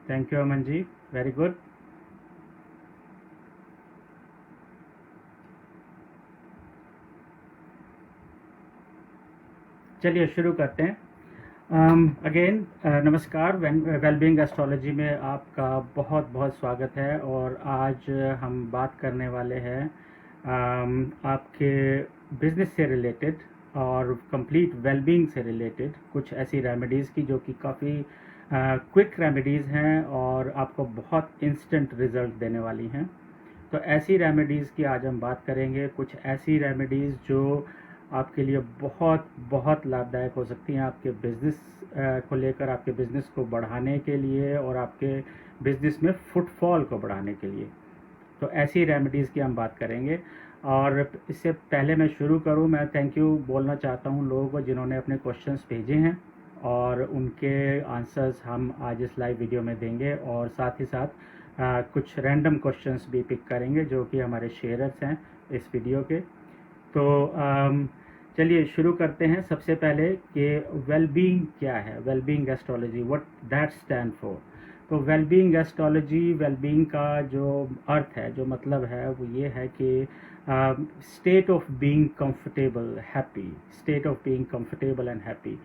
Thank you Aman ji, very good. चलिए शुरू करते हैं। अगेन नमस्कार। वेलबींग एस्ट्रोलॉजी में आपका बहुत बहुत स्वागत है। और आज हम बात करने वाले हैं आपके बिजनेस से रिलेटेड और कंप्लीट वेलबींग से रिलेटेड कुछ ऐसी रेमेडीज़ की जो कि काफ़ी क्विक रेमेडीज़ हैं और आपको बहुत इंस्टेंट रिजल्ट देने वाली हैं। तो ऐसी रेमेडीज़ की आज हम बात करेंगे। कुछ ऐसी रेमेडीज़ जो आपके लिए बहुत बहुत लाभदायक हो सकती हैं आपके बिज़नेस को लेकर, आपके बिज़नेस को बढ़ाने के लिए और आपके बिज़नेस में फुटफॉल को बढ़ाने के लिए। तो ऐसी रेमेडीज़ की हम बात करेंगे। और इससे पहले मैं शुरू करूं, मैं थैंक यू बोलना चाहता हूं लोगों को जिन्होंने अपने क्वेश्चंस भेजे हैं और उनके आंसर्स हम आज इस लाइव वीडियो में देंगे। और साथ ही साथ कुछ रैंडम क्वेश्चंस भी पिक करेंगे जो कि हमारे शेयरर्स हैं इस वीडियो के। तो चलिए शुरू करते हैं। सबसे पहले कि वेलबींग क्या है, wellbeing astrology, what that stand for. तो वेलबींग एस्ट्रोलॉजी, वेलबींग का जो अर्थ है, जो मतलब है वो ये है कि state of being comfortable happy, state of being comfortable and happy.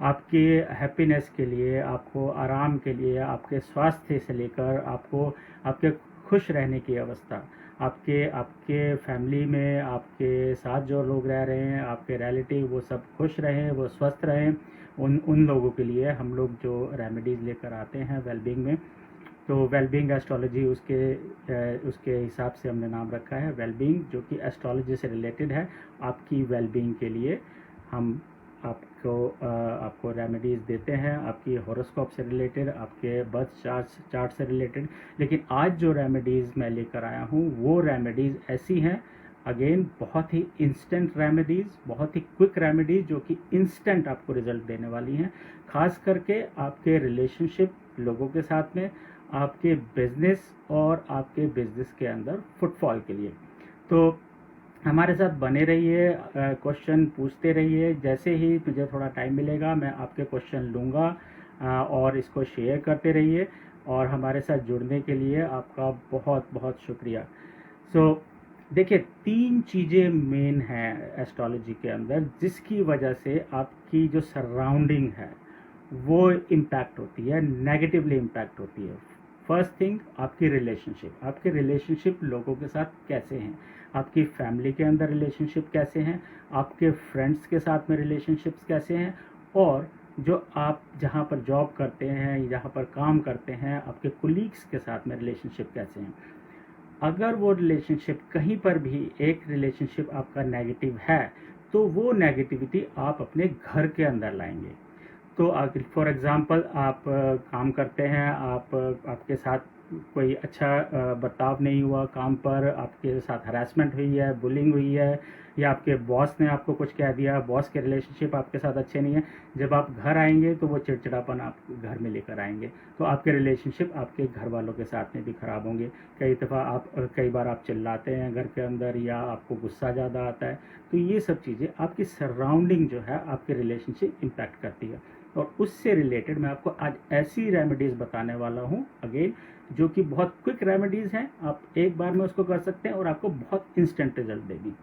आपके हैप्पीनेस के लिए, आपको आराम के लिए, आपके स्वास्थ्य से लेकर आपको आपके खुश रहने की अवस्था, आपके आपके फैमिली में आपके साथ जो लोग रह रहे हैं, आपके रिलेटिव, वो सब खुश रहें, वो स्वस्थ रहें। उन उन लोगों के लिए हम लोग जो रेमेडीज़ लेकर आते हैं वेलबींग में, तो वेलबींग एस्ट्रोलॉजी उसके हिसाब से हमने नाम रखा है वेलबींग, जो कि एस्ट्रोलॉजी से रिलेटेड है। आपकी वेलबींग के लिए हम आपको रेमेडीज़ देते हैं, आपकी हॉरोस्कोप से रिलेटेड, आपके बर्थ चार्ट से रिलेटेड। लेकिन आज जो रेमेडीज़ मैं लेकर आया हूँ वो रेमेडीज़ ऐसी हैं, अगेन बहुत ही इंस्टेंट रेमेडीज़, बहुत ही क्विक रेमेडीज़ जो कि इंस्टेंट आपको रिजल्ट देने वाली हैं। खास करके आपके रिलेशनशिप लोगों के साथ में, आपके बिजनेस और आपके बिजनेस के अंदर फुटफॉल के लिए। तो हमारे साथ बने रहिए, क्वेश्चन पूछते रहिए। जैसे ही मुझे थोड़ा टाइम मिलेगा मैं आपके क्वेश्चन लूँगा और इसको शेयर करते रहिए। और हमारे साथ जुड़ने के लिए आपका बहुत बहुत शुक्रिया। देखिए, 3 चीज़ें मेन हैं एस्ट्रोलॉजी के अंदर जिसकी वजह से आपकी जो सराउंडिंग है वो इम्पैक्ट होती है, नेगेटिवली इम्पैक्ट होती है। फर्स्ट थिंग, आपकी रिलेशनशिप, आपके रिलेशनशिप लोगों के साथ कैसे हैं, आपकी फैमिली के अंदर रिलेशनशिप कैसे हैं, आपके फ्रेंड्स के साथ में रिलेशनशिप्स कैसे हैं, और जो आप जहाँ पर जॉब करते हैं, जहाँ पर काम करते हैं, आपके कोलीग्स के साथ में रिलेशनशिप कैसे हैं। अगर वो रिलेशनशिप कहीं पर भी एक रिलेशनशिप आपका नेगेटिव है तो वो नेगेटिविटी आप अपने घर के अंदर लाएंगे। तो फॉर एग्ज़ाम्पल आप काम करते हैं, आपके साथ कोई अच्छा बर्ताव नहीं हुआ काम पर, आपके साथ हरासमेंट हुई है, बुलिंग हुई है, या आपके बॉस ने आपको कुछ कह दिया, बॉस के रिलेशनशिप आपके साथ अच्छे नहीं है। जब आप घर आएंगे तो वो चिड़चिड़ापन आप घर में लेकर आएंगे, तो आपके रिलेशनशिप आपके घर वालों के साथ में भी ख़राब होंगे। कई बार आप चिल्लाते हैं घर के अंदर, या आपको गुस्सा ज़्यादा आता है। तो ये सब चीज़ें आपकी सराउंडिंग जो है आपके रिलेशनशिप इम्पैक्ट करती है। और उससे रिलेटेड मैं आपको आज ऐसी रेमेडीज़ बताने वाला हूँ, अगेन, जो कि बहुत क्विक रेमेडीज़ हैं। आप एक बार में उसको कर सकते हैं और आपको बहुत इंस्टेंट रिजल्ट देगी।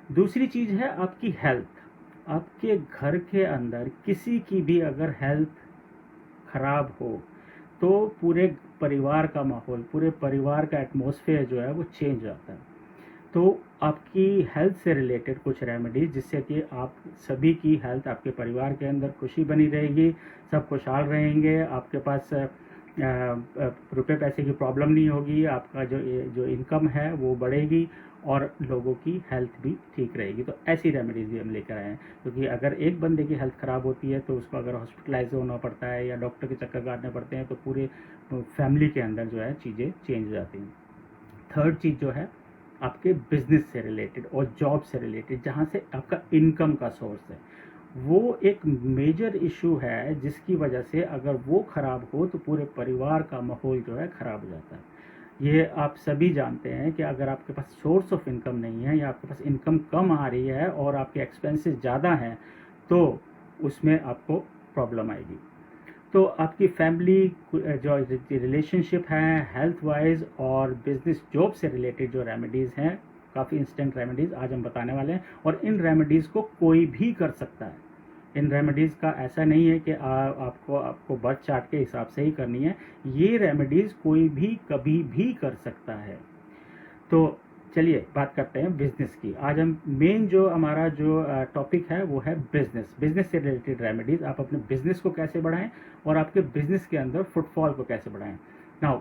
दूसरी चीज़ है आपकी हेल्थ। आपके घर के अंदर किसी की भी अगर हेल्थ खराब हो तो पूरे परिवार का माहौल, पूरे परिवार का एटमॉस्फेयर जो है वो चेंज हो जाता है। तो आपकी हेल्थ से रिलेटेड कुछ रेमेडीज जिससे कि आप सभी की हेल्थ, आपके परिवार के अंदर खुशी बनी रहेगी, सब खुशहाल रहेंगे, आपके पास रुपए पैसे की प्रॉब्लम नहीं होगी, आपका जो इनकम है वो बढ़ेगी और लोगों की हेल्थ भी ठीक रहेगी। तो ऐसी रेमेडीज़ भी हम लेकर आए हैं, क्योंकि अगर एक बंदे की हेल्थ ख़राब होती है तो उसको अगर हॉस्पिटलाइज होना पड़ता है या डॉक्टर के चक्कर काटने पड़ते हैं, तो पूरे फैमिली के अंदर जो है चीज़ें चेंज हो जाती हैं। थर्ड चीज़ जो है आपके बिजनेस से रिलेटेड और जॉब से रिलेटेड, जहाँ से आपका इनकम का सोर्स है, वो एक मेजर इशू है जिसकी वजह से अगर वो ख़राब हो तो पूरे परिवार का माहौल जो है ख़राब हो जाता है। ये आप सभी जानते हैं कि अगर आपके पास सोर्स ऑफ इनकम नहीं है या आपके पास इनकम कम आ रही है और आपके एक्सपेंसेस ज़्यादा हैं तो उसमें आपको प्रॉब्लम आएगी। तो आपकी फैमिली जो रिलेशनशिप है, हेल्थ वाइज और बिजनेस जॉब से रिलेटेड जो रेमेडीज़ हैं, काफ़ी इंस्टेंट रेमेडीज़ आज हम बताने वाले हैं। और इन रेमेडीज़ को कोई भी कर सकता है। इन रेमेडीज़ का ऐसा नहीं है कि आपको बर्थ चार्ट के हिसाब से ही करनी है। ये रेमेडीज़ कोई भी कभी भी कर सकता है। तो चलिए बात करते हैं बिजनेस की। आज हम मेन जो हमारा जो टॉपिक है वो है बिजनेस से रिलेटेड रेमेडीज। आप अपने बिजनेस को कैसे बढ़ाएं और आपके बिजनेस के अंदर फुटफॉल को कैसे बढ़ाएं। नाउ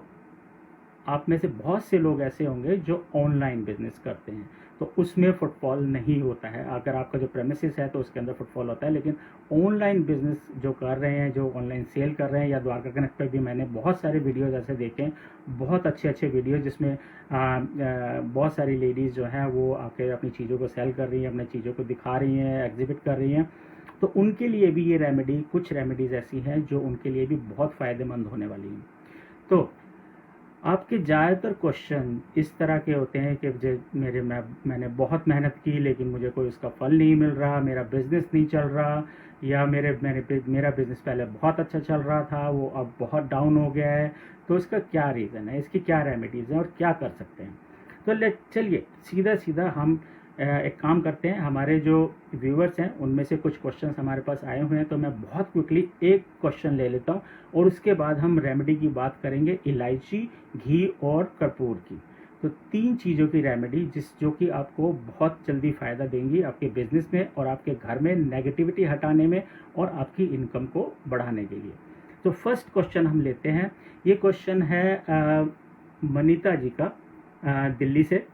आप में से बहुत से लोग ऐसे होंगे जो ऑनलाइन बिजनेस करते हैं, तो उसमें फुटफॉल नहीं होता है। अगर आपका जो प्रेमिसेस है तो उसके अंदर फुटफॉल होता है, लेकिन ऑनलाइन बिजनेस जो कर रहे हैं, जो ऑनलाइन सेल कर रहे हैं, या द्वारका कनेक्ट पर भी मैंने बहुत सारे वीडियोज ऐसे देखे हैं, बहुत अच्छे अच्छे वीडियो जिसमें बहुत सारी लेडीज़ जो हैं वो आके अपनी चीज़ों को सेल कर रही हैं, अपनी चीज़ों को दिखा रही हैं, एग्जिबिट कर रही हैं। तो उनके लिए भी ये रेमेडी, कुछ रेमेडीज़ ऐसी हैं जो उनके लिए भी बहुत फ़ायदेमंद होने वाली हैं। तो आपके ज़्यादातर क्वेश्चन इस तरह के होते हैं कि मैंने बहुत मेहनत की लेकिन मुझे कोई उसका फल नहीं मिल रहा, मेरा बिज़नेस नहीं चल रहा, या मेरा बिज़नेस पहले बहुत अच्छा चल रहा था, वो अब बहुत डाउन हो गया है। तो इसका क्या रीज़न है, इसकी क्या रेमेडीज़ हैं और क्या कर सकते हैं। तो चलिए सीधा सीधा हम एक काम करते हैं। हमारे जो व्यूअर्स हैं उनमें से कुछ क्वेश्चंस हमारे पास आए हुए हैं, तो मैं बहुत क्विकली एक क्वेश्चन ले लेता हूं और उसके बाद हम रेमेडी की बात करेंगे, इलायची, घी और कपूर की। तो 3 चीज़ों की रेमेडी जो कि आपको बहुत जल्दी फ़ायदा देंगी आपके बिजनेस में और आपके घर में नेगेटिविटी हटाने में और आपकी इनकम को बढ़ाने के लिए। तो फर्स्ट क्वेश्चन हम लेते हैं। ये क्वेश्चन है मनीता जी का, दिल्ली से,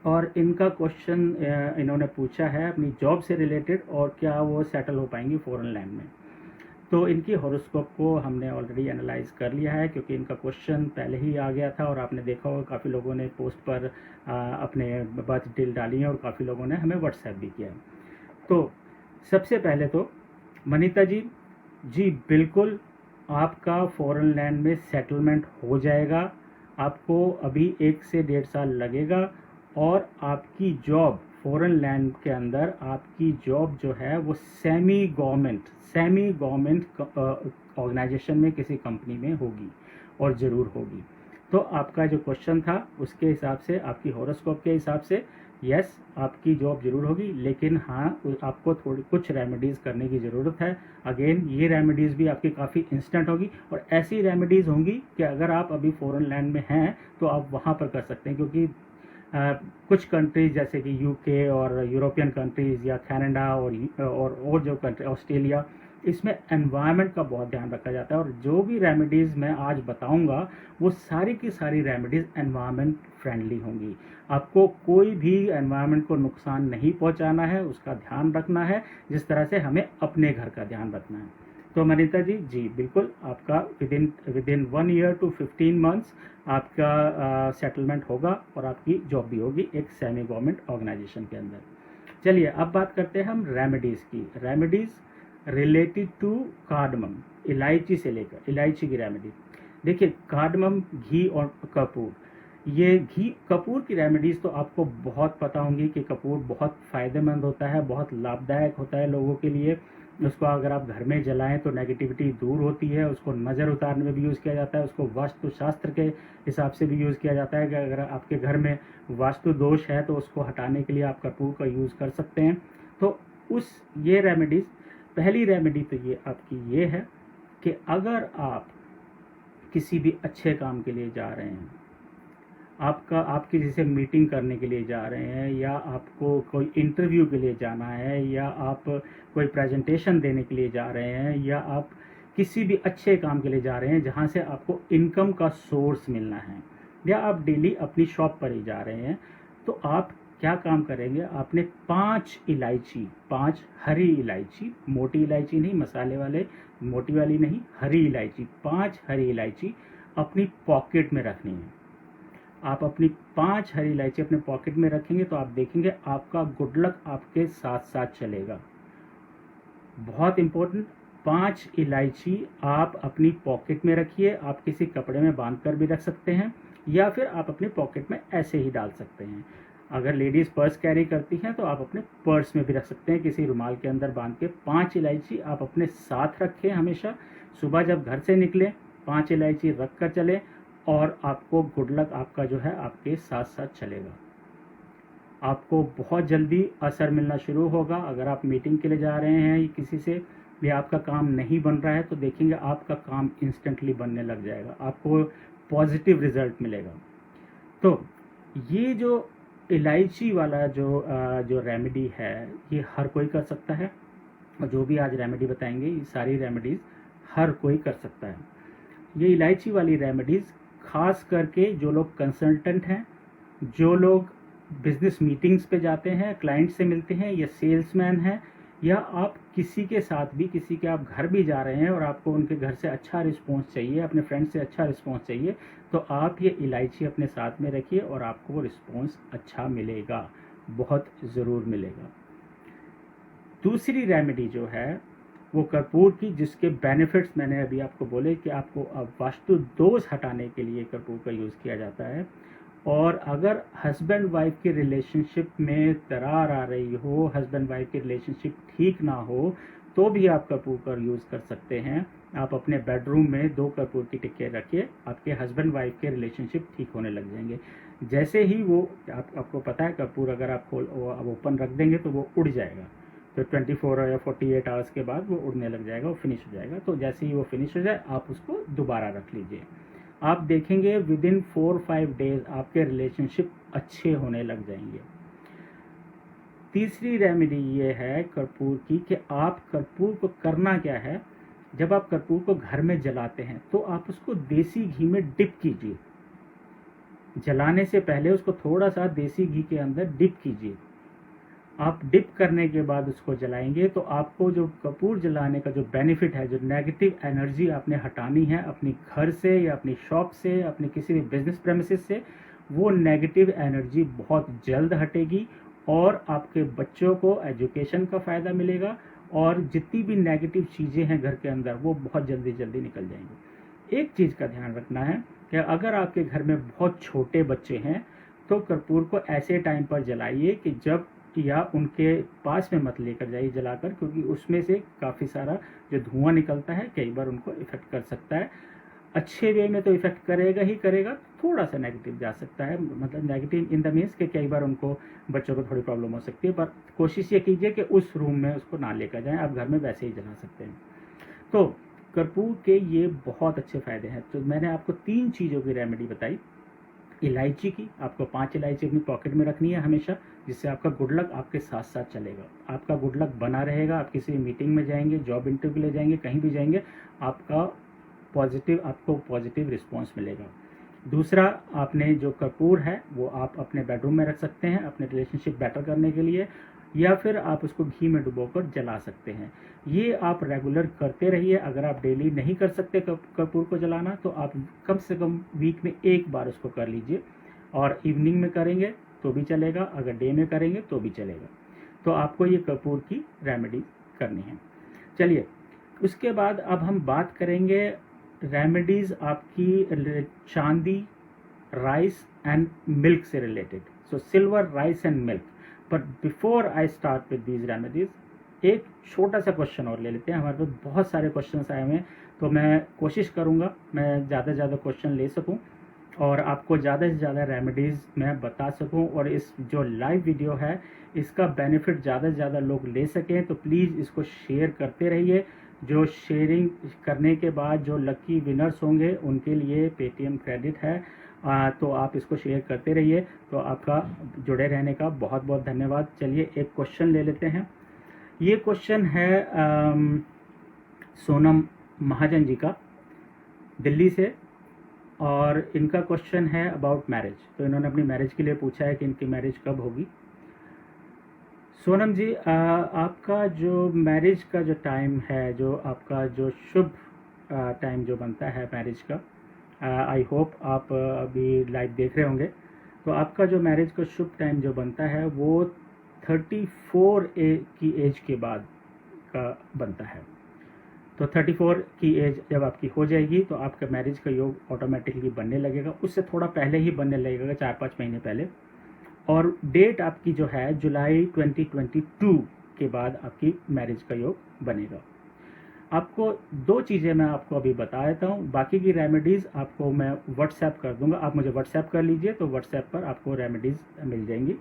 और इनका क्वेश्चन इन्होंने पूछा है अपनी जॉब से रिलेटेड और क्या वो सेटल हो पाएंगी फॉरेन लैंड में। तो इनकी हॉरोस्कोप को हमने ऑलरेडी एनालाइज कर लिया है, क्योंकि इनका क्वेश्चन पहले ही आ गया था और आपने देखा होगा काफ़ी लोगों ने पोस्ट पर अपने बर्थ डिटेल डाली है और काफ़ी लोगों ने हमें व्हाट्सएप भी किया है। तो सबसे पहले तो मनीता जी, जी बिल्कुल आपका फॉरेन लैंड में सेटलमेंट हो जाएगा। आपको अभी 1 से 1.5 साल लगेगा और आपकी जॉब फॉरेन लैंड के अंदर, आपकी जॉब जो है वो सेमी गवर्नमेंट ऑर्गेनाइजेशन में किसी कंपनी में होगी और ज़रूर होगी। तो आपका जो क्वेश्चन था उसके हिसाब से, आपकी हॉरोस्कोप के हिसाब से, यस आपकी जॉब जरूर होगी, लेकिन हाँ आपको थोड़ी कुछ रेमेडीज़ करने की ज़रूरत है। अगेन ये रेमेडीज़ भी आपकी काफ़ी इंस्टेंट होगी और ऐसी रेमेडीज़ होंगी कि अगर आप अभी फॉरेन लैंड में हैं तो आप वहाँ पर कर सकते हैं, क्योंकि कुछ कंट्रीज जैसे कि यूके और यूरोपियन कंट्रीज़ या कनाडा और जो कंट्री ऑस्ट्रेलिया, इसमें एनवायरनमेंट का बहुत ध्यान रखा जाता है। और जो भी रेमेडीज़ मैं आज बताऊंगा वो सारी की सारी रेमेडीज़ एनवायरनमेंट फ्रेंडली होंगी। आपको कोई भी एनवायरनमेंट को नुकसान नहीं पहुंचाना है, उसका ध्यान रखना है जिस तरह से हमें अपने घर का ध्यान रखना है। तो मनीता जी, जी बिल्कुल आपका विदिन 1 ईयर टू 15 मंथ्स आपका सेटलमेंट होगा और आपकी जॉब भी होगी एक सेमी गवर्नमेंट ऑर्गेनाइजेशन के अंदर। चलिए अब बात करते हैं हम रेमेडीज़ की। रेमेडीज़ रिलेटेड टू कार्डमम, इलायची से लेकर, इलायची की रेमेडी। देखिए कार्डमम, घी और कपूर, ये घी कपूर की रेमेडीज़ तो आपको बहुत पता होंगी कि कपूर बहुत फ़ायदेमंद होता है, बहुत लाभदायक होता है लोगों के लिए। उसको अगर आप घर में जलाएं तो नेगेटिविटी दूर होती है। उसको नज़र उतारने में भी यूज़ किया जाता है, उसको वास्तु शास्त्र के हिसाब से भी यूज़ किया जाता है कि अगर आपके घर में वास्तु दोष है तो उसको हटाने के लिए आप कपूर का यूज़ कर सकते हैं। तो ये रेमेडीज़, पहली रेमेडी तो ये आपकी ये है कि अगर आप किसी भी अच्छे काम के लिए जा रहे हैं, आप किसी से मीटिंग करने के लिए जा रहे हैं, या आपको कोई इंटरव्यू के लिए जाना है, या आप कोई प्रेजेंटेशन देने के लिए जा रहे हैं, या आप किसी भी अच्छे काम के लिए जा रहे हैं जहां से आपको इनकम का सोर्स मिलना है, या आप डेली अपनी शॉप पर ही जा रहे हैं, तो आप क्या काम करेंगे, आपने 5 इलायची, 5 हरी इलायची, मोटी इलायची नहीं, मसाले वाले मोटी वाली नहीं, हरी इलायची, 5 हरी इलायची अपनी पॉकेट में रखनी है। आप अपनी 5 हरी इलायची अपने पॉकेट में रखेंगे तो आप देखेंगे आपका गुड लक आपके साथ साथ चलेगा। बहुत इंपॉर्टेंट, 5 इलायची आप अपनी पॉकेट में रखिए। आप किसी कपड़े में बांध कर भी रख सकते हैं या फिर आप अपनी पॉकेट में ऐसे ही डाल सकते हैं। अगर लेडीज़ पर्स कैरी करती हैं तो आप अपने पर्स में भी रख सकते हैं, किसी रुमाल के अंदर बांध के। 5 इलायची आप अपने साथ रखें हमेशा। सुबह जब घर से निकलें 5 इलायची रख कर चलें, और आपको गुड लक आपका जो है आपके साथ साथ चलेगा। आपको बहुत जल्दी असर मिलना शुरू होगा। अगर आप मीटिंग के लिए जा रहे हैं किसी से भी, आपका काम नहीं बन रहा है, तो देखेंगे आपका काम इंस्टेंटली बनने लग जाएगा, आपको पॉजिटिव रिजल्ट मिलेगा। तो ये जो इलायची वाला जो रेमेडी है, ये हर कोई कर सकता है। और जो भी आज रेमेडी बताएंगे, ये सारी रेमेडीज़ हर कोई कर सकता है। ये इलायची वाली रेमेडीज़ खास करके जो लोग कंसल्टेंट हैं, जो लोग बिजनेस मीटिंग्स पे जाते हैं, क्लाइंट से मिलते हैं, या सेल्समैन हैं, या आप किसी के साथ भी, किसी के आप घर भी जा रहे हैं और आपको उनके घर से अच्छा रिस्पॉन्स चाहिए, अपने फ्रेंड से अच्छा रिस्पॉन्स चाहिए, तो आप ये इलायची अपने साथ में रखिए और आपको वो रिस्पॉन्स अच्छा मिलेगा, बहुत ज़रूर मिलेगा। दूसरी रेमेडी जो है वो कर्पूर की, जिसके बेनिफिट्स मैंने अभी आपको बोले कि आपको अब वास्तु दोष हटाने के लिए कर्पूर का यूज़ किया जाता है। और अगर हस्बैंड वाइफ की रिलेशनशिप में दरार आ रही हो, हस्बैंड वाइफ की रिलेशनशिप ठीक ना हो, तो भी आप कर्पूर का यूज़ कर सकते हैं। आप अपने बेडरूम में 2 कर्पूर की टिक्के रखिए, आपके हस्बैंड वाइफ के रिलेशनशिप ठीक होने लग जाएंगे। जैसे ही वो आपको पता है कर्पूर अगर आप ओपन रख देंगे तो वो उड़ जाएगा, तो 24 या 48 आवर्स के बाद वो उड़ने लग जाएगा, वो फिनिश हो जाएगा। तो जैसे ही वो फिनिश हो जाए आप उसको दोबारा रख लीजिए। आप देखेंगे विदिन 4-5 डेज आपके रिलेशनशिप अच्छे होने लग जाएंगे। तीसरी रेमेडी ये है कर्पूर की कि आप कर्पूर को करना क्या है, जब आप कर्पूर को घर में जलाते हैं तो आप उसको देसी घी में डिप कीजिए। जलाने से पहले उसको थोड़ा सा देसी घी के अंदर डिप कीजिए। आप डिप करने के बाद उसको जलाएंगे तो आपको जो कपूर जलाने का जो बेनिफिट है, जो नेगेटिव एनर्जी आपने हटानी है अपनी घर से या अपनी शॉप से, अपने किसी भी बिजनेस प्रेमिसेस से, वो नेगेटिव एनर्जी बहुत जल्द हटेगी और आपके बच्चों को एजुकेशन का फ़ायदा मिलेगा और जितनी भी नेगेटिव चीज़ें हैं घर के अंदर वो बहुत जल्दी जल्दी निकल जाएंगी। एक चीज़ का ध्यान रखना है कि अगर आपके घर में बहुत छोटे बच्चे हैं तो कर्पूर को ऐसे टाइम पर जलाइए कि जब, या उनके पास में मत लेकर जाइए जलाकर, क्योंकि उसमें से काफ़ी सारा जो धुआं निकलता है कई बार उनको इफ़ेक्ट कर सकता है। अच्छे वे में तो इफ़ेक्ट करेगा ही करेगा, थोड़ा सा नेगेटिव जा सकता है, मतलब नेगेटिव इन द मीन्स कि कई बार उनको, बच्चों को थोड़ी प्रॉब्लम हो सकती है, पर कोशिश ये कीजिए कि उस रूम में उसको ना लेकर जाएं, आप घर में वैसे ही जला सकते हैं। तो कर्पूर के ये बहुत अच्छे फ़ायदे हैं। तो मैंने आपको 3 चीज़ों की रेमेडी बताई। इलायची की, आपको 5 इलायची अपनी पॉकेट में रखनी है हमेशा, जिससे आपका गुड लक आपके साथ साथ चलेगा, आपका गुड लक बना रहेगा। आप किसी मीटिंग में जाएंगे, जॉब इंटरव्यू ले जाएंगे, कहीं भी जाएंगे, आपको पॉजिटिव रिस्पॉन्स मिलेगा। दूसरा, आपने जो कर्पूर है वो आप अपने बेडरूम में रख सकते हैं अपने रिलेशनशिप बेटर करने के लिए, या फिर आप उसको घी में डुबोकर जला सकते हैं। ये आप रेगुलर करते रहिए। अगर आप डेली नहीं कर सकते कर्पूर को जलाना, तो आप कम से कम वीक में 1 बार उसको कर लीजिए, और इवनिंग में करेंगे तो भी चलेगा, अगर डे में करेंगे तो भी चलेगा। तो आपको ये कर्पूर की रेमेडी करनी है। चलिए, उसके बाद अब हम बात करेंगे रेमेडीज़ आपकी चांदी, राइस एंड मिल्क से related. So silver, rice and milk. But before I start with these remedies, एक छोटा सा क्वेश्चन और ले लेते हैं। हमारे पास बहुत सारे क्वेश्चन आए हुए हैं, तो मैं कोशिश करूँगा मैं ज़्यादा से ज़्यादा क्वेश्चन ले सकूँ और आपको ज़्यादा से ज़्यादा रेमेडीज़ मैं बता सकूँ, और इस जो लाइव वीडियो है इसका बेनिफिट ज़्यादा से ज़्यादा लोग ले सकें। तो प्लीज़ इसको शेयर करते रहिए। जो शेयरिंग करने के बाद जो लकी विनर्स होंगे उनके लिए पेटीएम क्रेडिट है, तो आप इसको शेयर करते रहिए। तो आपका जुड़े रहने का बहुत बहुत धन्यवाद। चलिए एक क्वेश्चन ले लेते हैं। ये क्वेश्चन है सोनम महाजन जी का, दिल्ली से, और इनका क्वेश्चन है अबाउट मैरिज। तो इन्होंने अपनी मैरिज के लिए पूछा है कि इनकी मैरिज कब होगी। सोनम जी, आपका जो मैरिज का जो टाइम है, जो आपका जो शुभ टाइम जो बनता है मैरिज का, आई होप आप अभी लाइव देख रहे होंगे, तो आपका जो मैरिज का शुभ टाइम जो बनता है वो 34 की एज के बाद का बनता है। तो 34 की एज जब आपकी हो जाएगी तो आपका मैरिज का योग ऑटोमेटिकली बनने लगेगा। उससे थोड़ा पहले ही बनने लगेगा, 4-5 महीने पहले। और डेट आपकी जो है जुलाई 2022 के बाद आपकी मैरिज का योग बनेगा। आपको दो चीज़ें मैं आपको अभी बता देता हूँ, बाकी की रेमेडीज़ आपको मैं व्हाट्सएप कर दूंगा, आप मुझे व्हाट्सएप कर लीजिए तो व्हाट्सएप पर आपको रेमेडीज़ मिल जाएंगी।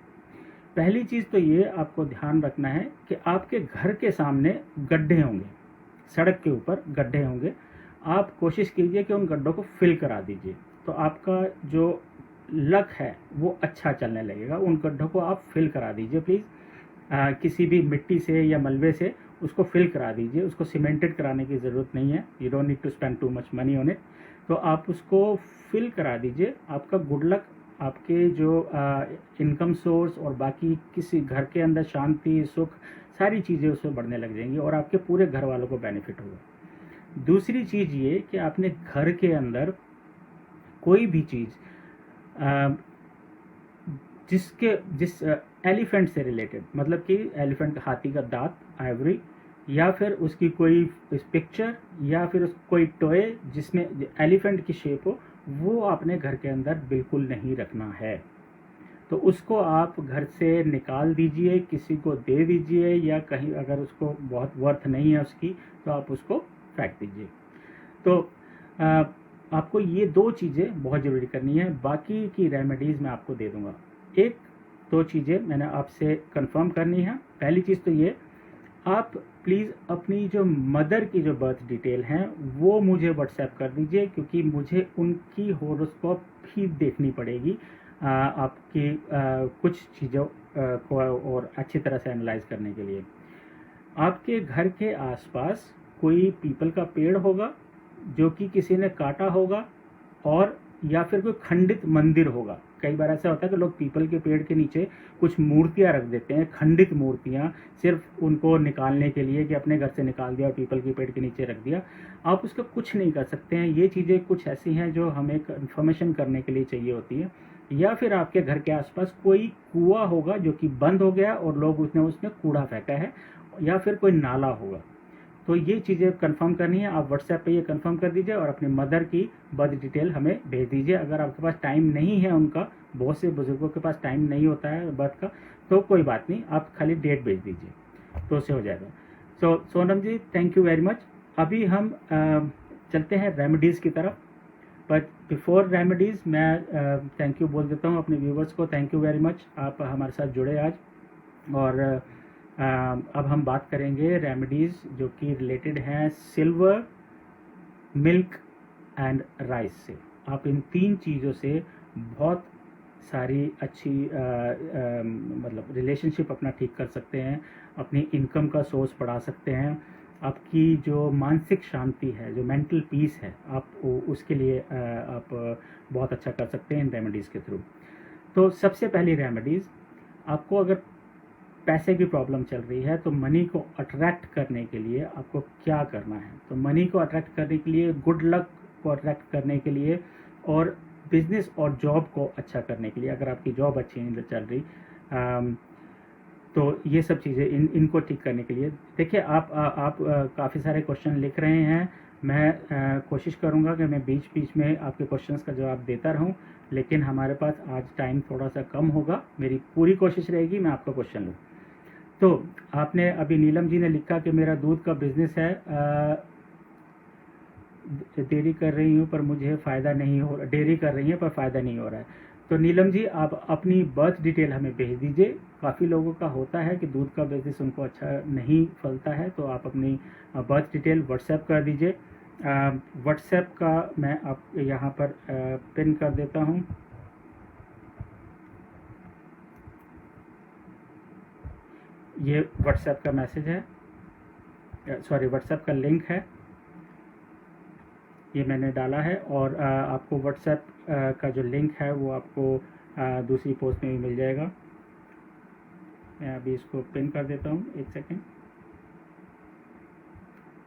पहली चीज़ तो ये आपको ध्यान रखना है कि आपके घर के सामने गड्ढे होंगे, सड़क के ऊपर गड्ढे होंगे, आप कोशिश कीजिए कि उन गड्ढों को फिल करा दीजिए, तो आपका जो लक है वो अच्छा चलने लगेगा। उन गड्ढों को आप फिल करा दीजिए प्लीज़, किसी भी मिट्टी से या मलबे से उसको फिल करा दीजिए, उसको सीमेंटेड कराने की ज़रूरत नहीं है, you don't need to spend too much money on it. तो आप उसको फिल करा दीजिए, आपका गुड लक, आपके जो इनकम सोर्स और बाकी किसी घर के अंदर शांति सुख सारी चीज़ें उसमें बढ़ने लग जाएंगी और आपके पूरे घर वालों को बेनिफिट होगा। दूसरी चीज़ ये कि आपने घर के अंदर कोई भी चीज़ जिस एलिफेंट से रिलेटेड, मतलब कि एलिफेंट हाथी का दांत, आइवरी, या फिर उसकी कोई पिक्चर या फिर कोई टॉय जिसमें एलिफेंट की शेप हो, वो आपने घर के अंदर बिल्कुल नहीं रखना है। तो उसको आप घर से निकाल दीजिए, किसी को दे दीजिए, या कहीं अगर उसको बहुत वर्थ नहीं है उसकी तो आप उसको फेंक दीजिए। तो आपको ये दो चीज़ें बहुत ज़रूरी करनी है, बाकी की रेमेडीज़ मैं आपको दे दूंगा। एक दो चीज़ें मैंने आपसे कंफर्म करनी है। पहली चीज़ तो ये, आप प्लीज़ अपनी जो मदर की जो बर्थ डिटेल हैं वो मुझे व्हाट्सएप कर दीजिए, क्योंकि मुझे उनकी हॉरोस्कोप भी देखनी पड़ेगी आपकी कुछ चीज़ों को और अच्छी तरह से एनालाइज करने के लिए। आपके घर के आसपास कोई पीपल का पेड़ होगा जो कि किसी ने काटा होगा, और या फिर कोई खंडित मंदिर होगा। कई बार ऐसा होता है कि लोग पीपल के पेड़ के नीचे कुछ मूर्तियां रख देते हैं, खंडित मूर्तियां, सिर्फ उनको निकालने के लिए कि अपने घर से निकाल दिया और पीपल के पेड़ के नीचे रख दिया। आप उसका कुछ नहीं कर सकते हैं। ये चीज़ें कुछ ऐसी हैं जो हमें कंफर्मेशन करने के लिए चाहिए होती है। या फिर आपके घर के आसपास कोई कुआं होगा जो कि बंद हो गया और लोग उसमें कूड़ा फेंका है, या फिर कोई नाला होगा। तो ये चीज़ें कंफर्म करनी है, आप व्हाट्सएप पे ये कंफर्म कर दीजिए और अपनी मदर की बर्थ डिटेल हमें भेज दीजिए। अगर आपके पास टाइम नहीं है उनका, बहुत से बुजुर्गों के पास टाइम नहीं होता है बर्थ का, तो कोई बात नहीं, आप खाली डेट भेज दीजिए तो उससे हो जाएगा। सो सोनम जी, थैंक यू वेरी मच। अभी हम चलते हैं रेमेडीज़ की तरफ, बट बिफोर रेमेडीज़ मैं थैंक यू बोल देता हूँ अपने व्यूवर्स को। थैंक यू वेरी मच, आप हमारे साथ जुड़े आज। और अब हम बात करेंगे रेमेडीज़ जो कि रिलेटेड हैं सिल्वर, मिल्क एंड राइस से। आप इन तीन चीज़ों से बहुत सारी अच्छी मतलब रिलेशनशिप अपना ठीक कर सकते हैं, अपनी इनकम का सोर्स बढ़ा सकते हैं, आपकी जो मानसिक शांति है, जो मेंटल पीस है, आप उसके लिए आप बहुत अच्छा कर सकते हैं इन रेमेडीज़ के थ्रू। तो सबसे पहली रेमेडीज़, आपको अगर पैसे की प्रॉब्लम चल रही है तो मनी को अट्रैक्ट करने के लिए आपको क्या करना है। तो मनी को अट्रैक्ट करने के लिए, गुड लक को अट्रैक्ट करने के लिए, और बिजनेस और जॉब को अच्छा करने के लिए, अगर आपकी जॉब अच्छी नहीं चल रही, तो ये सब चीज़ें इनको ठीक करने के लिए, देखिए आप काफ़ी सारे क्वेश्चन लिख रहे हैं। मैं कोशिश करूँगा कि मैं बीच बीच में आपके क्वेश्चंस का जवाब देता रहूँ, लेकिन हमारे पास आज टाइम थोड़ा सा कम होगा। मेरी पूरी कोशिश रहेगी मैं आपका क्वेश्चन लूँ। तो आपने अभी नीलम जी ने लिखा कि मेरा दूध का बिजनेस है, डेयरी कर रही हूँ पर मुझे फ़ायदा नहीं हो रहा, डेयरी कर रही है पर फ़ायदा नहीं हो रहा है। तो नीलम जी, आप अपनी बर्थ डिटेल हमें भेज दीजिए। काफ़ी लोगों का होता है कि दूध का बिजनेस उनको अच्छा नहीं फलता है, तो आप अपनी बर्थ डिटेल व्हाट्सएप कर दीजिए। व्हाट्सएप का मैं आप यहाँ पर पिन कर देता हूँ। ये व्हाट्सएप का मैसेज है, सॉरी व्हाट्सएप का लिंक है, ये मैंने डाला है। और आपको व्हाट्सएप का जो लिंक है वो आपको दूसरी पोस्ट में भी मिल जाएगा। मैं अभी इसको पिन कर देता हूँ, एक सेकेंड।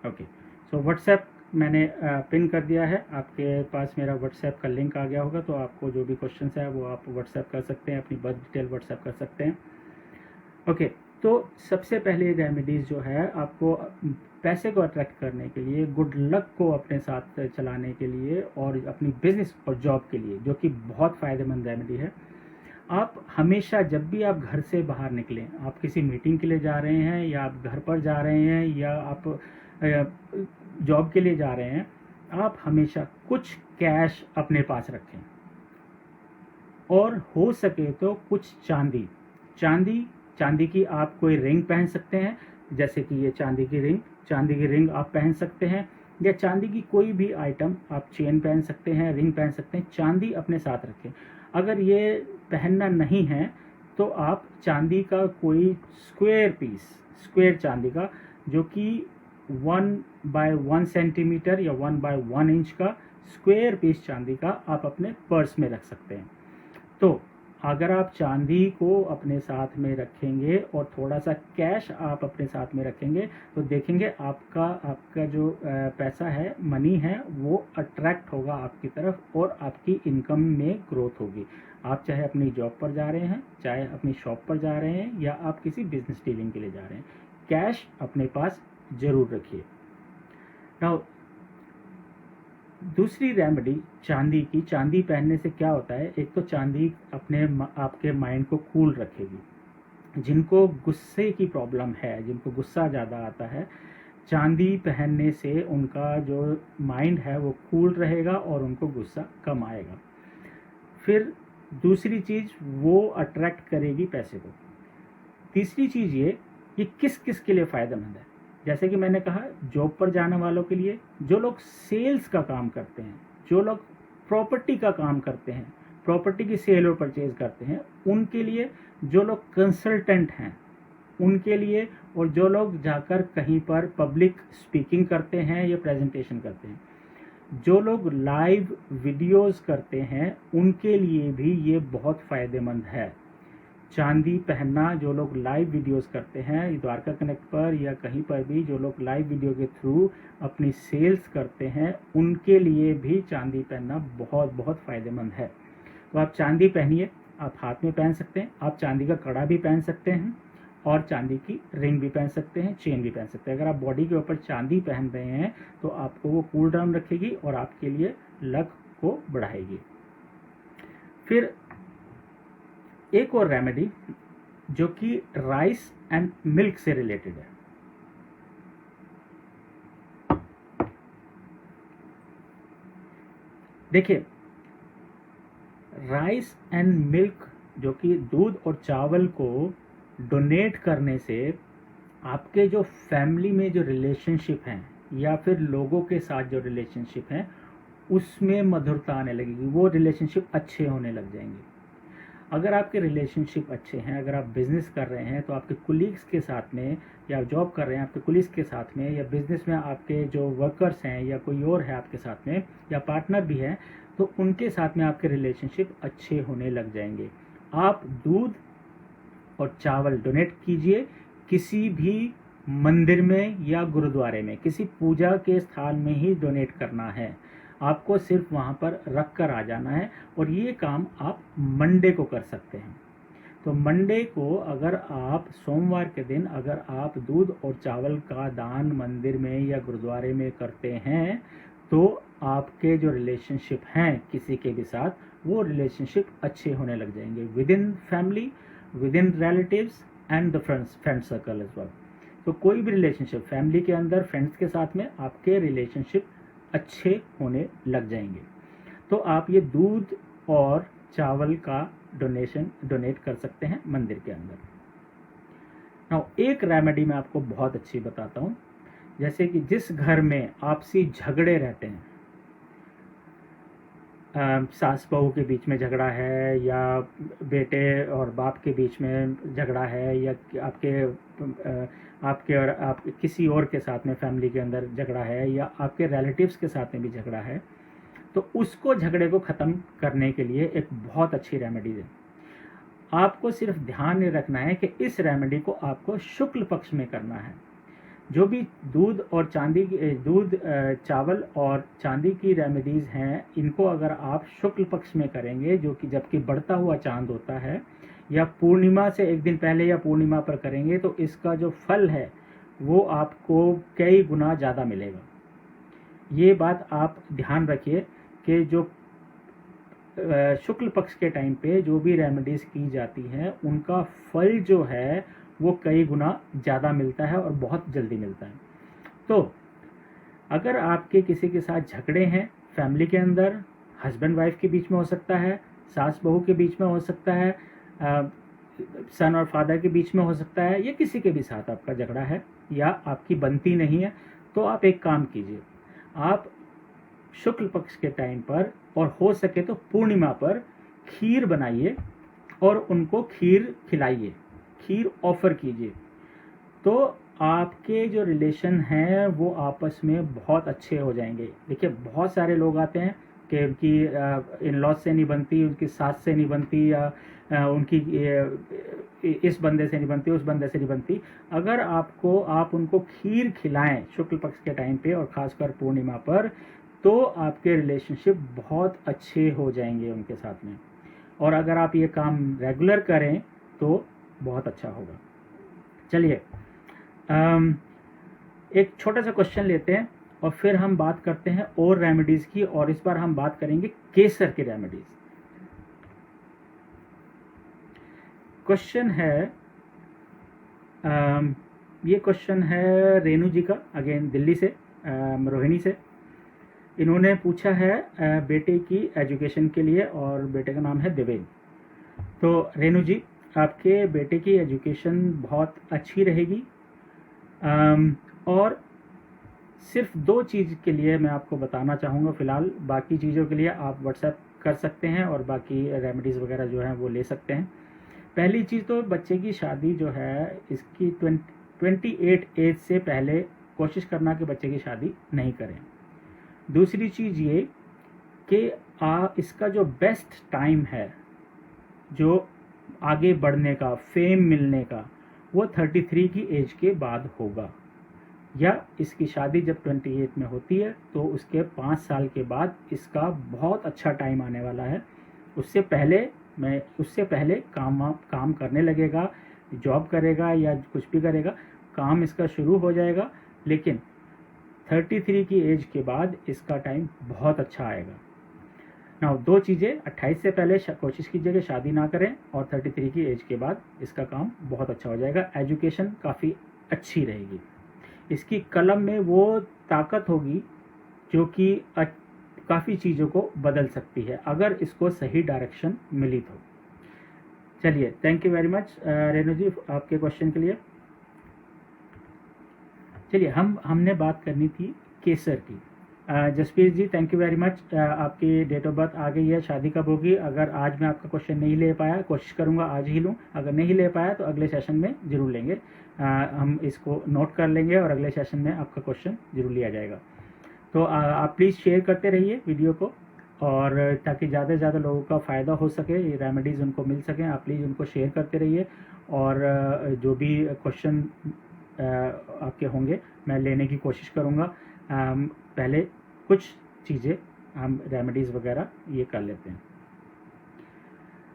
ओके, सो व्हाट्सएप मैंने पिन कर दिया है, आपके पास मेरा व्हाट्सएप का लिंक आ गया होगा, तो आपको जो भी क्वेश्चन है वो आप व्हाट्सएप कर सकते हैं, अपनी बर्थ डिटेल व्हाट्सएप कर सकते हैं। ओके, तो सबसे पहले रेमेडीज़ जो है, आपको पैसे को अट्रैक्ट करने के लिए, गुड लक को अपने साथ चलाने के लिए, और अपनी बिजनेस और जॉब के लिए, जो कि बहुत फ़ायदेमंद रेमेडी है, आप हमेशा जब भी आप घर से बाहर निकलें, आप किसी मीटिंग के लिए जा रहे हैं या आप घर पर जा रहे हैं या आप जॉब के लिए जा रहे हैं, आप हमेशा कुछ कैश अपने पास रखें और हो सके तो कुछ चांदी चांदी की आप कोई रिंग पहन सकते हैं, जैसे कि ये चांदी की रिंग आप पहन सकते हैं, या चांदी की कोई भी आइटम, आप चेन पहन सकते हैं, रिंग पहन सकते हैं, चांदी अपने साथ रखें। अगर ये पहनना नहीं है तो आप चांदी का कोई स्क्वायर चांदी का, जो कि 1 by 1 सेंटीमीटर या 1 by 1 इंच का स्क्वायर पीस चांदी का आप अपने पर्स में रख सकते हैं। तो अगर आप चांदी को अपने साथ में रखेंगे और थोड़ा सा कैश आप अपने साथ में रखेंगे तो देखेंगे आपका जो पैसा है, मनी है, वो अट्रैक्ट होगा आपकी तरफ और आपकी इनकम में ग्रोथ होगी। आप चाहे अपनी जॉब पर जा रहे हैं, चाहे अपनी शॉप पर जा रहे हैं, या आप किसी बिजनेस डीलिंग के लिए जा रहे हैं, कैश अपने पास जरूर रखिए। नाउ दूसरी रेमेडी चांदी पहनने से क्या होता है, एक तो चांदी आपके माइंड को कूल रखेगी। जिनको गुस्से की प्रॉब्लम है, जिनको गुस्सा ज़्यादा आता है, चांदी पहनने से उनका जो माइंड है वो कूल रहेगा और उनको गुस्सा कम आएगा। फिर दूसरी चीज़, वो अट्रैक्ट करेगी पैसे को। तीसरी चीज़ ये किस किस के लिए फ़ायदेमंद है, जैसे कि मैंने कहा, जॉब पर जाने वालों के लिए, जो लोग सेल्स का काम करते हैं, जो लोग प्रॉपर्टी का काम करते हैं, प्रॉपर्टी की सेल और परचेज करते हैं, उनके लिए, जो लोग कंसल्टेंट हैं उनके लिए, और जो लोग जाकर कहीं पर पब्लिक स्पीकिंग करते हैं या प्रेजेंटेशन करते हैं, जो लोग लाइव वीडियोस करते हैं, उनके लिए भी ये बहुत फ़ायदेमंद है। चांदी पहनना, जो लोग लाइव वीडियोस करते हैं द्वारका कनेक्ट पर या कहीं पर भी, जो लोग लाइव वीडियो के थ्रू अपनी सेल्स करते हैं, उनके लिए भी चांदी पहनना बहुत बहुत फ़ायदेमंद है। तो आप चांदी पहनिए, आप हाथ में पहन सकते हैं, आप चांदी का कड़ा भी पहन सकते हैं और चांदी की रिंग भी पहन सकते हैं, चेन भी पहन सकते हैं। अगर आप बॉडी के ऊपर चांदी पहन रहे हैं तो आपको वो कूल डाउन रखेगी और आपके लिए लक को बढ़ाएगी। फिर एक और रेमेडी जो कि राइस एंड मिल्क से रिलेटेड है। देखिए, राइस एंड मिल्क, जो कि दूध और चावल को डोनेट करने से आपके जो फैमिली में जो रिलेशनशिप हैं या फिर लोगों के साथ जो रिलेशनशिप हैं, उसमें मधुरता आने लगेगी, वो रिलेशनशिप अच्छे होने लग जाएंगे। अगर आपके रिलेशनशिप अच्छे हैं, अगर आप बिज़नेस कर रहे हैं तो आपके कुलीग्स के साथ में, या जॉब कर रहे हैं आपके कुलीग्स के साथ में, या बिज़नेस में आपके जो वर्कर्स हैं या कोई और है आपके साथ में, या पार्टनर भी हैं, तो उनके साथ में आपके रिलेशनशिप अच्छे होने लग जाएंगे। आप दूध और चावल डोनेट कीजिए, किसी भी मंदिर में या गुरुद्वारे में, किसी पूजा के स्थान में ही डोनेट करना है। आपको सिर्फ वहाँ पर रख कर आ जाना है, और ये काम आप मंडे को कर सकते हैं। तो मंडे को अगर आप, सोमवार के दिन अगर आप दूध और चावल का दान मंदिर में या गुरुद्वारे में करते हैं, तो आपके जो रिलेशनशिप हैं किसी के भी साथ, वो रिलेशनशिप अच्छे होने लग जाएंगे, within family, within relatives and the friend circle as well. तो कोई भी रिलेशनशिप, फैमिली के अंदर, फ्रेंड्स के साथ में आपके रिलेशनशिप अच्छे होने लग जाएंगे। तो आप ये दूध और चावल का डोनेट कर सकते हैं मंदिर के अंदर। नाउ एक रेमेडी मैं आपको बहुत अच्छी बताता हूँ। जैसे कि जिस घर में आपसी झगड़े रहते हैं, सास बहू के बीच में झगड़ा है, या बेटे और बाप के बीच में झगड़ा है, या आपके और आप किसी और के साथ में फैमिली के अंदर झगड़ा है, या आपके रिलेटिव्स के साथ में भी झगड़ा है, तो उसको, झगड़े को ख़त्म करने के लिए एक बहुत अच्छी रेमेडी है। आपको सिर्फ ध्यान में रखना है कि इस रेमेडी को आपको शुक्ल पक्ष में करना है। जो भी दूध, चावल और चांदी की रेमेडीज़ हैं, इनको अगर आप शुक्ल पक्ष में करेंगे, जो कि जबकि बढ़ता हुआ चांद होता है, या पूर्णिमा से एक दिन पहले या पूर्णिमा पर करेंगे, तो इसका जो फल है वो आपको कई गुना ज़्यादा मिलेगा। ये बात आप ध्यान रखिए कि जो शुक्ल पक्ष के टाइम पे जो भी रेमेडीज़ की जाती हैं उनका फल जो है वो कई गुना ज़्यादा मिलता है और बहुत जल्दी मिलता है। तो अगर आपके किसी के साथ झगड़े हैं फैमिली के अंदर, हस्बैंड वाइफ के बीच में हो सकता है, सास बहू के बीच में हो सकता है, सन और फादर के बीच में हो सकता है, या किसी के भी साथ आपका झगड़ा है या आपकी बनती नहीं है, तो आप एक काम कीजिए, आप शुक्ल पक्ष के टाइम पर और हो सके तो पूर्णिमा पर खीर बनाइए और उनको खीर खिलाइए, खीर ऑफर कीजिए। तो आपके जो रिलेशन हैं वो आपस में बहुत अच्छे हो जाएंगे। देखिए बहुत सारे लोग आते हैं कि उनकी इन लॉज से नहीं बनती, उनकी सास से नहीं बनती, या उनकी इस बंदे से नहीं बनती, उस बंदे से नहीं बनती। अगर आप उनको खीर खिलाएं शुक्ल पक्ष के टाइम पे और ख़ासकर पूर्णिमा पर, तो आपके रिलेशनशिप बहुत अच्छे हो जाएंगे उनके साथ में। और अगर आप ये काम रेगुलर करें तो बहुत अच्छा होगा। चलिए एक छोटा सा क्वेश्चन लेते हैं और फिर हम बात करते हैं और रेमेडीज़ की, और इस बार हम बात करेंगे केसर की रेमेडीज़। क्वेश्चन है ये क्वेश्चन है रेनू जी का, अगेन दिल्ली से, रोहिणी से। इन्होंने पूछा है बेटे की एजुकेशन के लिए और बेटे का नाम है देवेन। तो रेनू जी, आपके बेटे की एजुकेशन बहुत अच्छी रहेगी, और सिर्फ 2 चीज़ के लिए मैं आपको बताना चाहूँगा फ़िलहाल, बाकी चीज़ों के लिए आप व्हाट्सएप कर सकते हैं और बाकी रेमेडीज़ वगैरह जो हैं वो ले सकते हैं। पहली चीज़ तो बच्चे की शादी जो है इसकी 28 एज से पहले कोशिश करना कि बच्चे की शादी नहीं करें। दूसरी चीज़ ये कि इसका जो बेस्ट टाइम है जो आगे बढ़ने का, फेम मिलने का, वो 33 की एज के बाद होगा, या इसकी शादी जब 28 में होती है तो उसके 5 साल के बाद इसका बहुत अच्छा टाइम आने वाला है। उससे पहले काम करने लगेगा, जॉब करेगा या कुछ भी करेगा, काम इसका शुरू हो जाएगा, लेकिन 33 की एज के बाद इसका टाइम बहुत अच्छा आएगा। ना 2 चीज़ें, 28 से पहले कोशिश कीजिए कि शादी ना करें, और 33 की एज के बाद इसका काम बहुत अच्छा हो जाएगा। एजुकेशन काफ़ी अच्छी रहेगी, इसकी कलम में वो ताकत होगी जो कि काफ़ी चीज़ों को बदल सकती है अगर इसको सही डायरेक्शन मिली तो। चलिए, thank you very much Renu ji आपके क्वेश्चन के लिए। चलिए, हमने बात करनी थी केसर की। जसप्रीत जी, थैंक यू वेरी मच, आपकी डेट ऑफ बर्थ आ गई है, शादी कब होगी? अगर आज मैं आपका क्वेश्चन नहीं ले पाया, कोशिश करूंगा आज ही लूं, अगर नहीं ले पाया तो अगले सेशन में ज़रूर लेंगे। हम इसको नोट कर लेंगे और अगले सेशन में आपका क्वेश्चन ज़रूर लिया जाएगा। तो आप प्लीज़ शेयर करते रहिए वीडियो को, और ताकि ज़्यादा से ज़्यादा लोगों का फ़ायदा हो सके, ये रेमेडीज़ उनको मिल सकें। आप प्लीज़ उनको शेयर करते रहिए, और जो भी क्वेश्चन आपके होंगे मैं लेने की कोशिश करूँगा। पहले कुछ चीज़ें हम रेमेडीज़ वगैरह ये कर लेते हैं।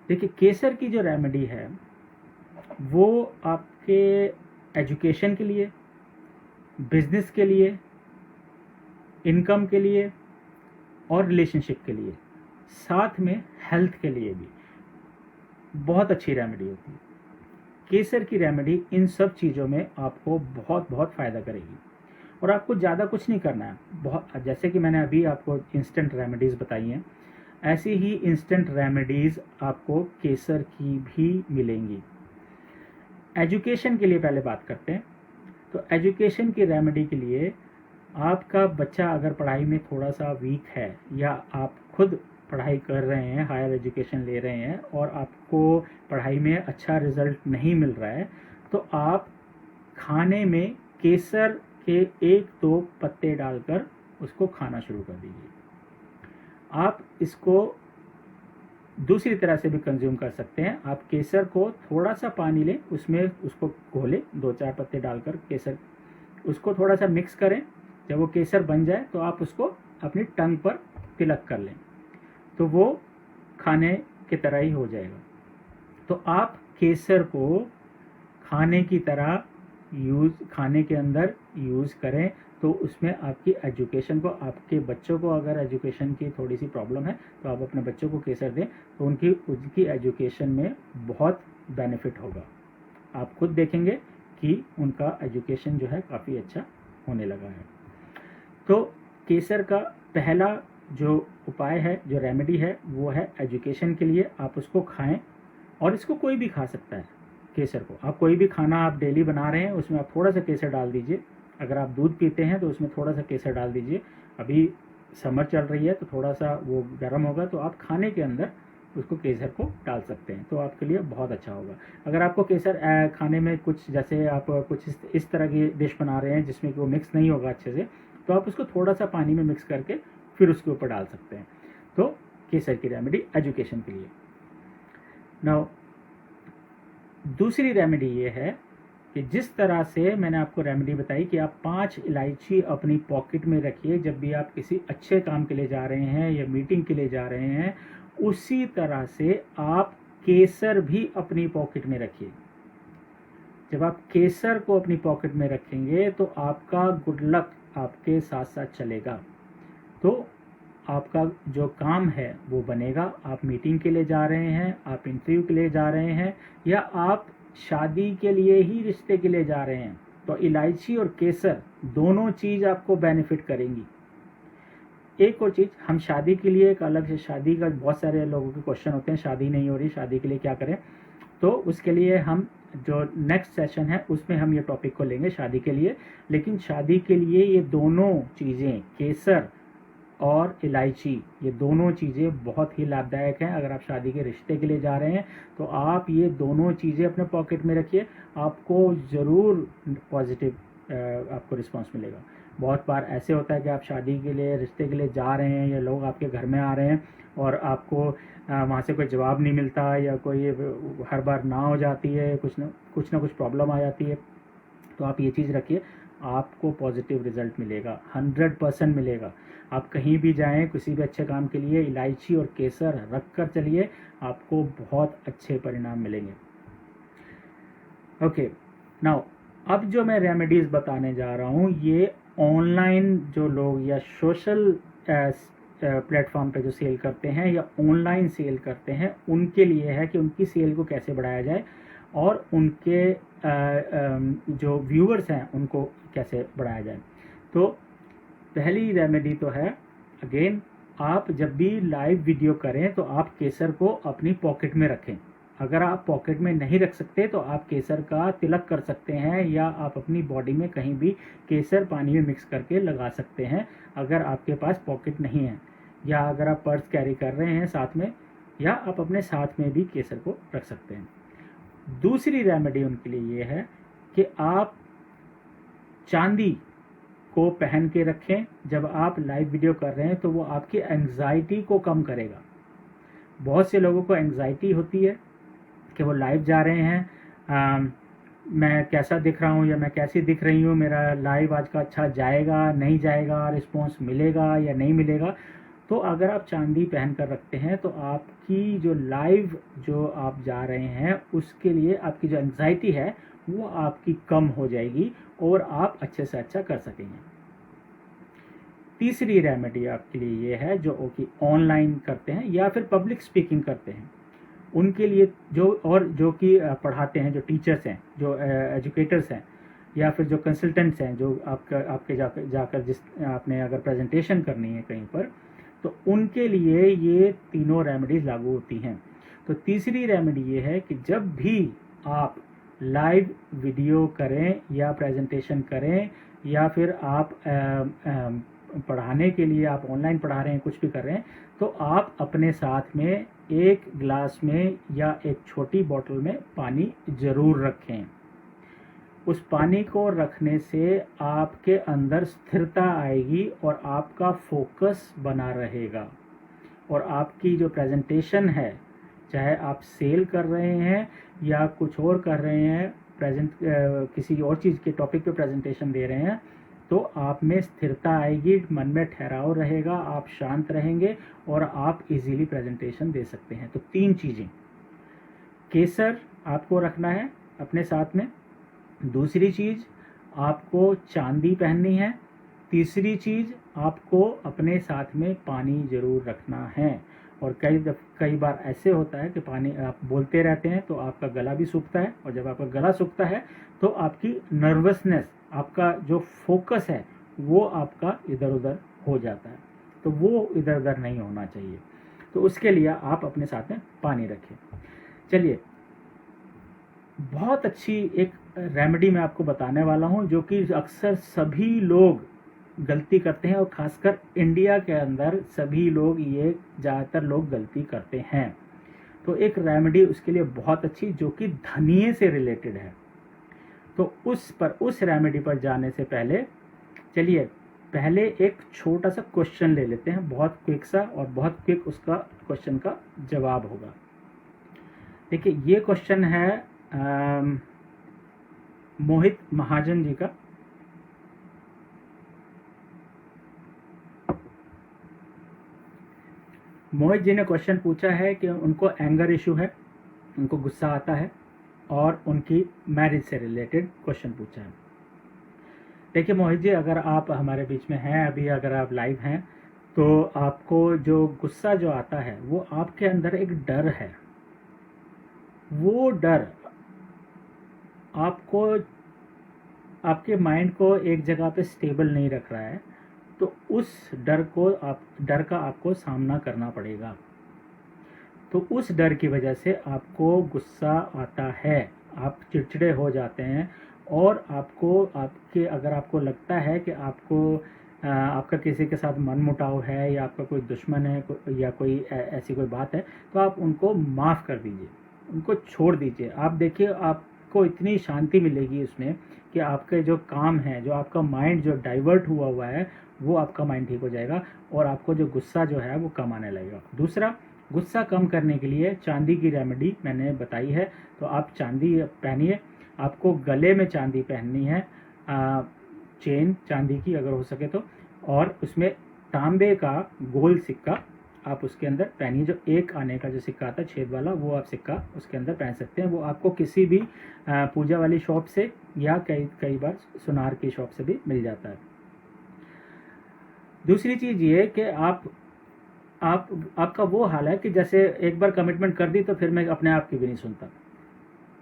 देखिए, केसर की जो रेमेडी है वो आपके एजुकेशन के लिए, बिजनेस के लिए, इनकम के लिए और रिलेशनशिप के लिए, साथ में हेल्थ के लिए भी बहुत अच्छी रेमेडी होती है। केसर की रेमेडी इन सब चीज़ों में आपको बहुत बहुत फ़ायदा करेगी, और आपको ज़्यादा कुछ नहीं करना है। बहुत जैसे कि मैंने अभी आपको इंस्टेंट रेमेडीज़ बताई हैं, ऐसी ही इंस्टेंट रेमेडीज़ आपको केसर की भी मिलेंगी। एजुकेशन के लिए पहले बात करते हैं। तो एजुकेशन की रेमेडी के लिए, आपका बच्चा अगर पढ़ाई में थोड़ा सा वीक है, या आप खुद पढ़ाई कर रहे हैं, हायर एजुकेशन ले रहे हैं और आपको पढ़ाई में अच्छा रिजल्ट नहीं मिल रहा है, तो आप खाने में केसर के 1-2 पत्ते डालकर उसको खाना शुरू कर दीजिए। आप इसको दूसरी तरह से भी कंज्यूम कर सकते हैं। आप केसर को थोड़ा सा पानी लें, उसमें उसको घोलें, 2-4 पत्ते डालकर केसर, उसको थोड़ा सा मिक्स करें। जब वो केसर बन जाए तो आप उसको अपनी टंग पर तिलक कर लें, तो वो खाने की तरह ही हो जाएगा। तो आप केसर को खाने की तरह खाने के अंदर यूज़ करें तो उसमें आपकी एजुकेशन को, आपके बच्चों को अगर एजुकेशन की थोड़ी सी प्रॉब्लम है तो आप अपने बच्चों को केसर दें तो उनकी एजुकेशन में बहुत बेनिफिट होगा। आप खुद देखेंगे कि उनका एजुकेशन जो है काफ़ी अच्छा होने लगा है। तो केसर का पहला जो उपाय है, जो रेमेडी है, वो है एजुकेशन के लिए आप उसको खाएं। और इसको कोई भी खा सकता है, केसर को। आप कोई भी खाना आप डेली बना रहे हैं उसमें आप थोड़ा सा केसर डाल दीजिए। अगर आप दूध पीते हैं तो उसमें थोड़ा सा केसर डाल दीजिए। अभी समर चल रही है तो थोड़ा सा वो गर्म होगा तो आप खाने के अंदर उसको केसर को डाल सकते हैं, तो आपके लिए बहुत अच्छा होगा। अगर आपको केसर खाने में कुछ, जैसे आप कुछ इस तरह की डिश बना रहे हैं जिसमें कि वो मिक्स नहीं होगा अच्छे से, तो आप उसको थोड़ा सा पानी में मिक्स करके फिर उसके ऊपर डाल सकते हैं। तो केसर की रेमेडी एजुकेशन के लिए। नाउ दूसरी रेमेडी ये है कि जिस तरह से मैंने आपको रेमेडी बताई कि आप 5 इलायची अपनी पॉकेट में रखिए जब भी आप किसी अच्छे काम के लिए जा रहे हैं या मीटिंग के लिए जा रहे हैं, उसी तरह से आप केसर भी अपनी पॉकेट में रखिए। जब आप केसर को अपनी पॉकेट में रखेंगे तो आपका गुड लक आपके साथ साथ चलेगा। तो आपका जो काम है वो बनेगा। आप मीटिंग के लिए जा रहे हैं, आप इंटरव्यू के लिए जा रहे हैं, या आप शादी के लिए ही, रिश्ते के लिए जा रहे हैं, तो इलायची और केसर दोनों चीज़ आपको बेनिफिट करेंगी। एक और चीज़, हम शादी के लिए एक अलग से, शादी का बहुत सारे लोगों के क्वेश्चन होते हैं, शादी नहीं हो रही, शादी के लिए क्या करें, तो उसके लिए हम जो नेक्स्ट सेशन है उसमें हम ये टॉपिक को लेंगे शादी के लिए। लेकिन शादी के लिए ये दोनों चीज़ें, केसर और इलायची, ये दोनों चीज़ें बहुत ही लाभदायक हैं। अगर आप शादी के रिश्ते के लिए जा रहे हैं तो आप ये दोनों चीज़ें अपने पॉकेट में रखिए, आपको ज़रूर पॉजिटिव आपको रिस्पांस मिलेगा। बहुत बार ऐसे होता है कि आप शादी के लिए, रिश्ते के लिए जा रहे हैं या लोग आपके घर में आ रहे हैं और आपको वहाँ से कोई जवाब नहीं मिलता, या कोई हर बार ना हो जाती है, कुछ ना कुछ प्रॉब्लम आ जाती है। तो आप ये चीज़ रखिए, आपको पॉजिटिव रिजल्ट मिलेगा, 100% मिलेगा। आप कहीं भी जाएं, किसी भी अच्छे काम के लिए इलायची और केसर रख कर चलिए, आपको बहुत अच्छे परिणाम मिलेंगे। ओके, नाउ अब जो मैं रेमेडीज़ बताने जा रहा हूँ, ये ऑनलाइन जो लोग या सोशल प्लेटफॉर्म पे जो सेल करते हैं या ऑनलाइन सेल करते हैं, उनके लिए है कि उनकी सेल को कैसे बढ़ाया जाए और उनके जो व्यूअर्स हैं उनको कैसे बढ़ाया जाए। तो पहली रेमेडी तो है, अगेन, आप जब भी लाइव वीडियो करें तो आप केसर को अपनी पॉकेट में रखें। अगर आप पॉकेट में नहीं रख सकते तो आप केसर का तिलक कर सकते हैं, या आप अपनी बॉडी में कहीं भी केसर पानी में मिक्स करके लगा सकते हैं अगर आपके पास पॉकेट नहीं है, या अगर आप पर्स कैरी कर रहे हैं साथ में, या आप अपने साथ में भी केसर को रख सकते हैं। दूसरी रेमेडी उनके लिए ये है कि आप चांदी को पहन के रखें जब आप लाइव वीडियो कर रहे हैं, तो वो आपकी एंग्जाइटी को कम करेगा। बहुत से लोगों को एंग्जाइटी होती है कि वो लाइव जा रहे हैं, मैं कैसा दिख रहा हूँ या मैं कैसी दिख रही हूँ, मेरा लाइव आज का अच्छा जाएगा नहीं जाएगा, रिस्पॉन्स मिलेगा या नहीं मिलेगा। तो अगर आप चांदी पहन कर रखते हैं तो आपकी जो लाइव जो आप जा रहे हैं उसके लिए आपकी जो एंग्जाइटी है वो आपकी कम हो जाएगी और आप अच्छे से अच्छा कर सकेंगे। तीसरी रेमेडी आपके लिए ये है, जो कि ऑनलाइन करते हैं या फिर पब्लिक स्पीकिंग करते हैं, उनके लिए जो कि पढ़ाते हैं, जो टीचर्स हैं, जो एजुकेटर्स हैं, या फिर जो कंसल्टेंट्स हैं, जो आपके जाकर जिस आपने अगर प्रेजेंटेशन करनी है कहीं पर, तो उनके लिए ये तीनों रेमेडीज लागू होती हैं। तो तीसरी रेमेडी ये है कि जब भी आप लाइव वीडियो करें या प्रेजेंटेशन करें, या फिर आप पढ़ाने के लिए आप ऑनलाइन पढ़ा रहे हैं, कुछ भी कर रहे हैं, तो आप अपने साथ में एक गिलास में या एक छोटी बोतल में पानी ज़रूर रखें। उस पानी को रखने से आपके अंदर स्थिरता आएगी और आपका फोकस बना रहेगा, और आपकी जो प्रेजेंटेशन है, चाहे आप सेल कर रहे हैं या कुछ और कर रहे हैं, किसी और चीज़ के टॉपिक पे प्रेजेंटेशन दे रहे हैं, तो आप में स्थिरता आएगी, मन में ठहराव रहेगा, आप शांत रहेंगे और आप इजीली प्रेजेंटेशन दे सकते हैं। तो 3 चीज़ें, केसर आपको रखना है अपने साथ में, दूसरी चीज़ आपको चांदी पहननी है। तीसरी चीज़ आपको अपने साथ में पानी ज़रूर रखना है। और कई बार ऐसे होता है कि पानी आप बोलते रहते हैं तो आपका गला भी सूखता है, और जब आपका गला सूखता है तो आपकी नर्वसनेस, आपका जो फोकस है वो आपका इधर उधर हो जाता है, तो वो इधर उधर नहीं होना चाहिए। तो उसके लिए आप अपने साथ में पानी रखें। चलिए, बहुत अच्छी एक रेमेडी मैं आपको बताने वाला हूँ जो कि अक्सर सभी लोग गलती करते हैं, और ख़ासकर इंडिया के अंदर सभी लोग ये ज़्यादातर लोग गलती करते हैं। तो एक रेमेडी उसके लिए बहुत अच्छी जो कि धनिए से रिलेटेड है। तो उस रेमेडी पर जाने से पहले चलिए पहले एक छोटा सा क्वेश्चन ले लेते हैं, बहुत क्विक सा, और बहुत क्विक उसका क्वेश्चन का जवाब होगा। देखिए, ये क्वेश्चन है मोहित महाजन जी का। मोहित जी ने क्वेश्चन पूछा है कि उनको एंगर इशू है, उनको गुस्सा आता है, और उनकी मैरिज से रिलेटेड क्वेश्चन पूछा है। देखिए मोहित जी, अगर आप हमारे बीच में हैं अभी, अगर आप लाइव हैं, तो आपको जो गुस्सा जो आता है वो आपके अंदर एक डर है। वो डर आपको, आपके माइंड को एक जगह पे स्टेबल नहीं रख रहा है, तो उस डर का आपको सामना करना पड़ेगा। तो उस डर की वजह से आपको गुस्सा आता है, आप चिड़चिड़े हो जाते हैं, और अगर आपको लगता है कि आपका किसी के साथ मनमुटाव है, या आपका कोई दुश्मन है, या कोई ऐसी कोई बात है, तो आप उनको माफ़ कर दीजिए, उनको छोड़ दीजिए। आप देखिए, आपको इतनी शांति मिलेगी उसमें कि आपके जो काम है, जो आपका माइंड जो डाइवर्ट हुआ है, वो आपका माइंड ठीक हो जाएगा, और आपको जो गुस्सा जो है वो कम आने लगेगा। दूसरा, गुस्सा कम करने के लिए चांदी की रेमेडी मैंने बताई है, तो आप चांदी पहनिए। आपको गले में चांदी पहननी है, चेन चांदी की अगर हो सके तो, और उसमें तांबे का गोल सिक्का आप उसके अंदर पहनिए। जो एक आने का जो सिक्का आता है छेद वाला, वो आप सिक्का उसके अंदर पहन सकते हैं। वो आपको किसी भी पूजा वाली शॉप से, या कई बार सुनार की शॉप से भी मिल जाता है। दूसरी चीज़ ये कि आपका वो हाल है कि जैसे एक बार कमिटमेंट कर दी तो फिर मैं अपने आप की भी नहीं सुनता।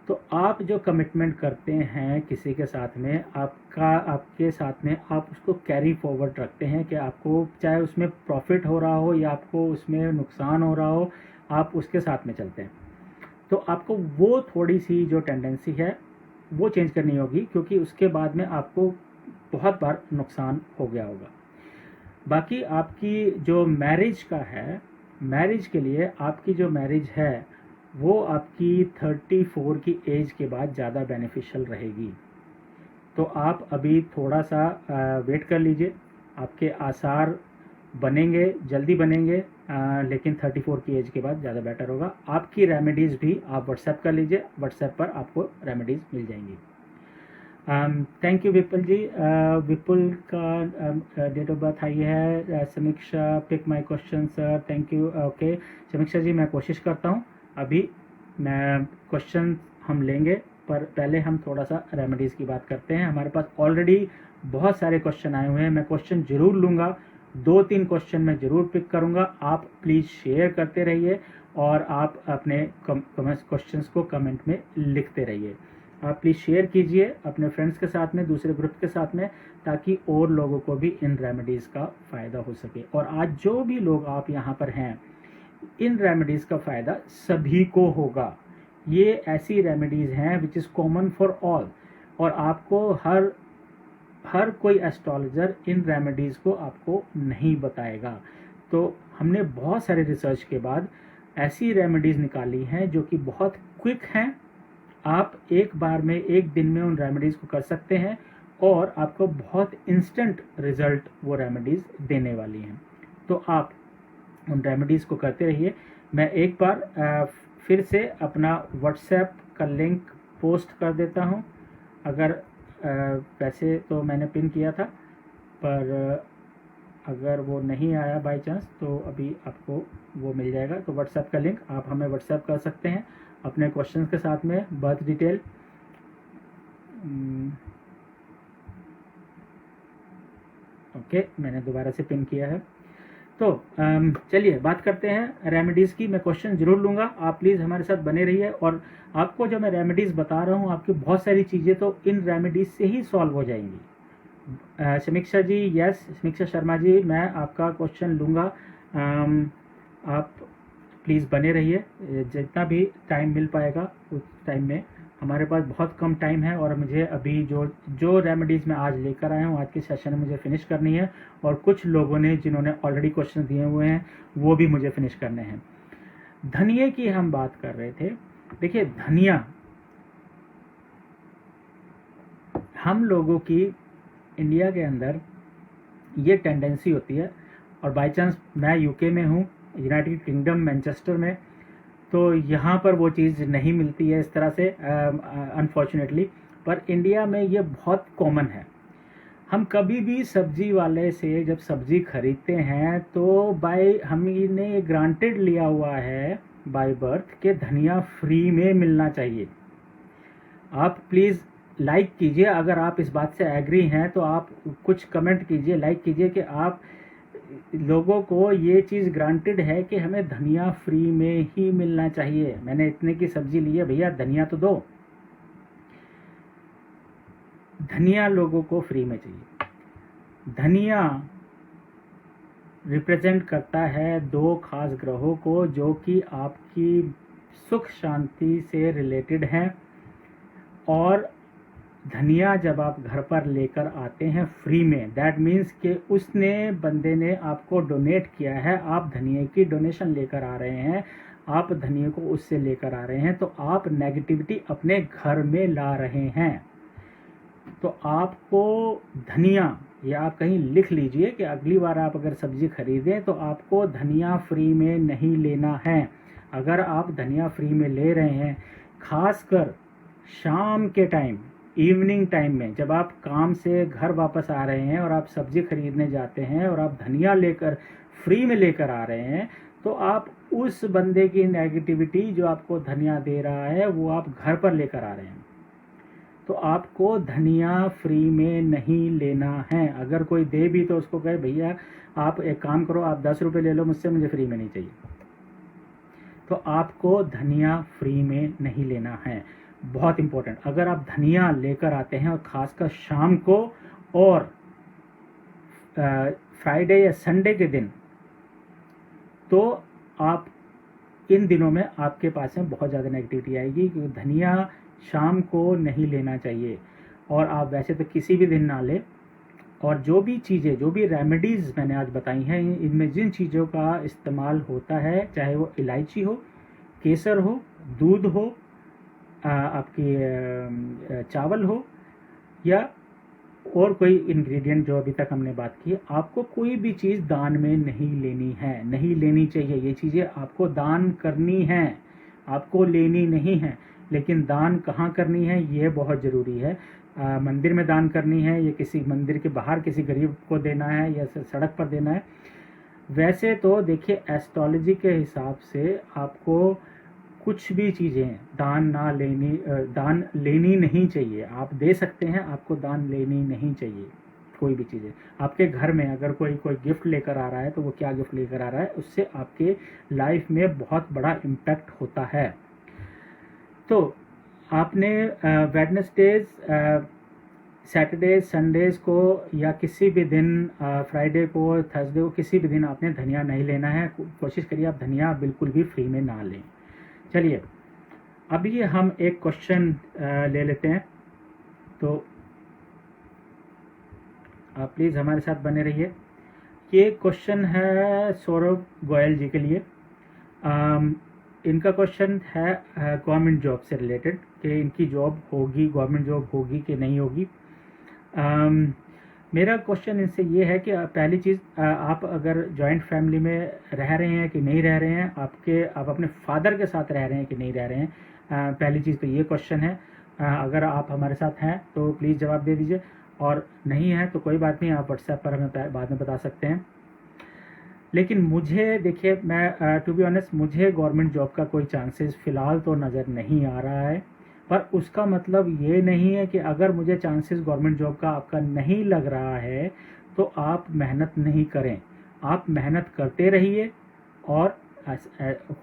तो आप जो कमिटमेंट करते हैं किसी के साथ में, आपके साथ में आप उसको कैरी फॉरवर्ड रखते हैं कि आपको चाहे उसमें प्रॉफिट हो रहा हो या आपको उसमें नुकसान हो रहा हो, आप उसके साथ में चलते हैं। तो आपको वो थोड़ी सी जो टेंडेंसी है वो चेंज करनी होगी, क्योंकि उसके बाद में आपको बहुत बार नुकसान हो गया होगा। बाकी आपकी जो मैरिज का है, मैरिज के लिए आपकी जो मैरिज है वो आपकी 34 की एज के बाद ज़्यादा बेनिफिशियल रहेगी। तो आप अभी थोड़ा सा वेट कर लीजिए, आपके आसार बनेंगे, जल्दी बनेंगे, लेकिन 34 की एज के बाद ज़्यादा बेटर होगा। आपकी रेमेडीज़ भी आप व्हाट्सएप कर लीजिए, व्हाट्सएप पर आपको रेमेडीज़ मिल जाएंगी। थैंक यू विपुल जी। विपुल का डेट ऑफ बर्थ आई है। Samiksha, pick my question sir, thank you. Okay Samiksha ji, मैं कोशिश करता हूँ। अभी मैं क्वेश्चन हम लेंगे, पर पहले हम थोड़ा सा रेमेडीज़ की बात करते हैं। हमारे पास ऑलरेडी बहुत सारे क्वेश्चन आए हुए हैं, मैं क्वेश्चन ज़रूर लूँगा, 2-3 क्वेश्चन मैं ज़रूर पिक करूँगा। आप प्लीज़ शेयर करते रहिए, और आप अपने क्वेश्चंस को कमेंट में लिखते रहिए। आप प्लीज़ शेयर कीजिए अपने फ्रेंड्स के साथ में, दूसरे ग्रुप के साथ में, ताकि और लोगों को भी इन रेमेडीज़ का फ़ायदा हो सके। और आज जो भी लोग आप यहाँ पर हैं, इन रेमेडीज़ का फ़ायदा सभी को होगा। ये ऐसी रेमेडीज़ हैं which is common for all, और आपको हर कोई एस्ट्रोलॉजर इन रेमेडीज़ को आपको नहीं बताएगा। तो हमने बहुत सारे रिसर्च के बाद ऐसी रेमेडीज़ निकाली हैं जो कि बहुत क्विक हैं। आप एक बार में, एक दिन में उन रेमेडीज़ को कर सकते हैं, और आपको बहुत इंस्टेंट रिजल्ट वो रेमेडीज़ देने वाली हैं। तो आप उन रेमेडीज़ को करते रहिए। मैं एक बार फिर से अपना व्हाट्सएप का लिंक पोस्ट कर देता हूं। अगर वैसे तो मैंने पिन किया था, पर अगर वो नहीं आया बाय चांस, तो अभी आपको वो मिल जाएगा। तो व्हाट्सएप का लिंक आप हमें व्हाट्सएप कर सकते हैं अपने क्वेश्चंस के साथ में, बर्थ डिटेल, ओके, मैंने दोबारा से पिन किया है। तो चलिए बात करते हैं रेमेडीज़ की। मैं क्वेश्चन ज़रूर लूँगा, आप प्लीज़ हमारे साथ बने रहिए। और आपको जो मैं रेमेडीज़ बता रहा हूँ, आपकी बहुत सारी चीज़ें तो इन रेमेडीज़ से ही सॉल्व हो जाएंगी। समीक्षा जी, यस, समीक्षा शर्मा जी, मैं आपका क्वेश्चन लूँगा। आप प्लीज़ बने रहिए, जितना भी टाइम मिल पाएगा उस टाइम में। हमारे पास बहुत कम टाइम है और मुझे अभी जो जो रेमेडीज़ मैं आज लेकर आया हूँ आज के सेशन में मुझे फिनिश करनी है, और कुछ लोगों ने जिन्होंने ऑलरेडी क्वेश्चन दिए हुए हैं वो भी मुझे फिनिश करने हैं। धनिया की हम बात कर रहे थे। देखिए, धनिया हम लोगों की इंडिया के अंदर ये टेंडेंसी होती है, और बाय चांस मैं यूके में हूँ, यूनाइटेड किंगडम मैनचेस्टर में, तो यहाँ पर वो चीज़ नहीं मिलती है इस तरह से अनफॉर्चुनेटली, पर इंडिया में ये बहुत कॉमन है। हम कभी भी सब्जी वाले से जब सब्जी खरीदते हैं तो हमने ये ग्रांटेड लिया हुआ है बाय बर्थ कि धनिया फ्री में मिलना चाहिए। आप प्लीज़ लाइक कीजिए, अगर आप इस बात से एग्री हैं तो आप कुछ कमेंट कीजिए, लाइक कीजिए कि आप लोगों को ये चीज़ ग्रांटेड है कि हमें धनिया फ्री में ही मिलना चाहिए। मैंने इतने की सब्जी ली है, भैया धनिया तो दो। धनिया लोगों को फ्री में चाहिए। धनिया रिप्रेजेंट करता है दो खास ग्रहों को जो कि आपकी सुख शांति से रिलेटेड हैं, और धनिया जब आप घर पर लेकर आते हैं फ्री में, दैट मीन्स कि उसने बंदे ने आपको डोनेट किया है, आप धनिया की डोनेशन लेकर आ रहे हैं, आप धनिया को उससे लेकर आ रहे हैं, तो आप नेगेटिविटी अपने घर में ला रहे हैं। तो आपको धनिया, ये आप कहीं लिख लीजिए कि अगली बार आप अगर सब्जी खरीदें तो आपको धनिया फ्री में नहीं लेना है। अगर आप धनिया फ्री में ले रहे हैं, खासकर शाम के टाइम, इवनिंग टाइम में, जब आप काम से घर वापस आ रहे हैं और आप सब्जी खरीदने जाते हैं और आप धनिया लेकर फ्री में लेकर आ रहे हैं, तो आप उस बंदे की नेगेटिविटी जो आपको धनिया दे रहा है वो आप घर पर लेकर आ रहे हैं। तो आपको धनिया फ्री में नहीं लेना है। अगर कोई दे भी तो उसको कहे भैया आप एक काम करो, आप 10 रुपये ले लो मुझसे, मुझे फ्री में नहीं चाहिए। तो आपको धनिया फ्री में नहीं लेना है, बहुत इंपॉर्टेंट। अगर आप धनिया लेकर आते हैं और खासकर शाम को और फ्राइडे या संडे के दिन, तो आप इन दिनों में आपके पास में बहुत ज़्यादा नेगेटिविटी आएगी, क्योंकि धनिया शाम को नहीं लेना चाहिए। और आप वैसे तो किसी भी दिन ना लें। और जो भी चीज़ें, जो भी रेमेडीज़ मैंने आज बताई हैं, इनमें जिन चीज़ों का इस्तेमाल होता है, चाहे वो इलायची हो, केसर हो, दूध हो, आपकी चावल हो, या और कोई इंग्रेडिएंट जो अभी तक हमने बात की, आपको कोई भी चीज़ दान में नहीं लेनी है, नहीं लेनी चाहिए। ये चीज़ें आपको दान करनी है, आपको लेनी नहीं है। लेकिन दान कहाँ करनी है ये बहुत ज़रूरी है। मंदिर में दान करनी है, या किसी मंदिर के बाहर किसी गरीब को देना है, या सड़क पर देना है। वैसे तो देखिए, एस्ट्रोलॉजी के हिसाब से आपको कुछ भी चीज़ें दान लेनी नहीं चाहिए। आप दे सकते हैं, आपको दान लेनी नहीं चाहिए। कोई भी चीज़ें आपके घर में अगर कोई गिफ्ट लेकर आ रहा है तो वो क्या गिफ्ट लेकर आ रहा है, उससे आपके लाइफ में बहुत बड़ा इम्पैक्ट होता है। तो आपने वेडनेसडेज, सैटरडे, संडेज को, या किसी भी दिन, फ्राइडे को, थर्सडे को, किसी भी दिन आपने धनिया नहीं लेना है। कोशिश करिए आप धनिया बिल्कुल भी फ्री में ना लें। चलिए, अभी हम एक क्वेश्चन ले लेते हैं, तो आप प्लीज़ हमारे साथ बने रहिए। ये क्वेश्चन है सौरभ गोयल जी के लिए। इनका क्वेश्चन है गवर्नमेंट जॉब से रिलेटेड, कि इनकी जॉब होगी, गवर्नमेंट जॉब होगी कि नहीं होगी। मेरा क्वेश्चन इनसे ये है कि पहली चीज़, आप अगर जॉइंट फैमिली में रह रहे हैं कि नहीं रह रहे हैं, आप अपने फादर के साथ रह रहे हैं कि नहीं रह रहे हैं। पहली चीज़ तो ये क्वेश्चन है। अगर आप हमारे साथ हैं तो प्लीज़ जवाब दे दीजिए, और नहीं है तो कोई बात नहीं, आप व्हाट्सएप पर हमें बाद में बता सकते हैं। लेकिन मुझे देखिए, मैं टू बी ऑनेस्ट, मुझे गवर्नमेंट जॉब का कोई चांसेस फ़िलहाल तो नज़र नहीं आ रहा है। पर उसका मतलब ये नहीं है कि अगर मुझे चांसेस गवर्नमेंट जॉब का आपका नहीं लग रहा है तो आप मेहनत नहीं करें। आप मेहनत करते रहिए और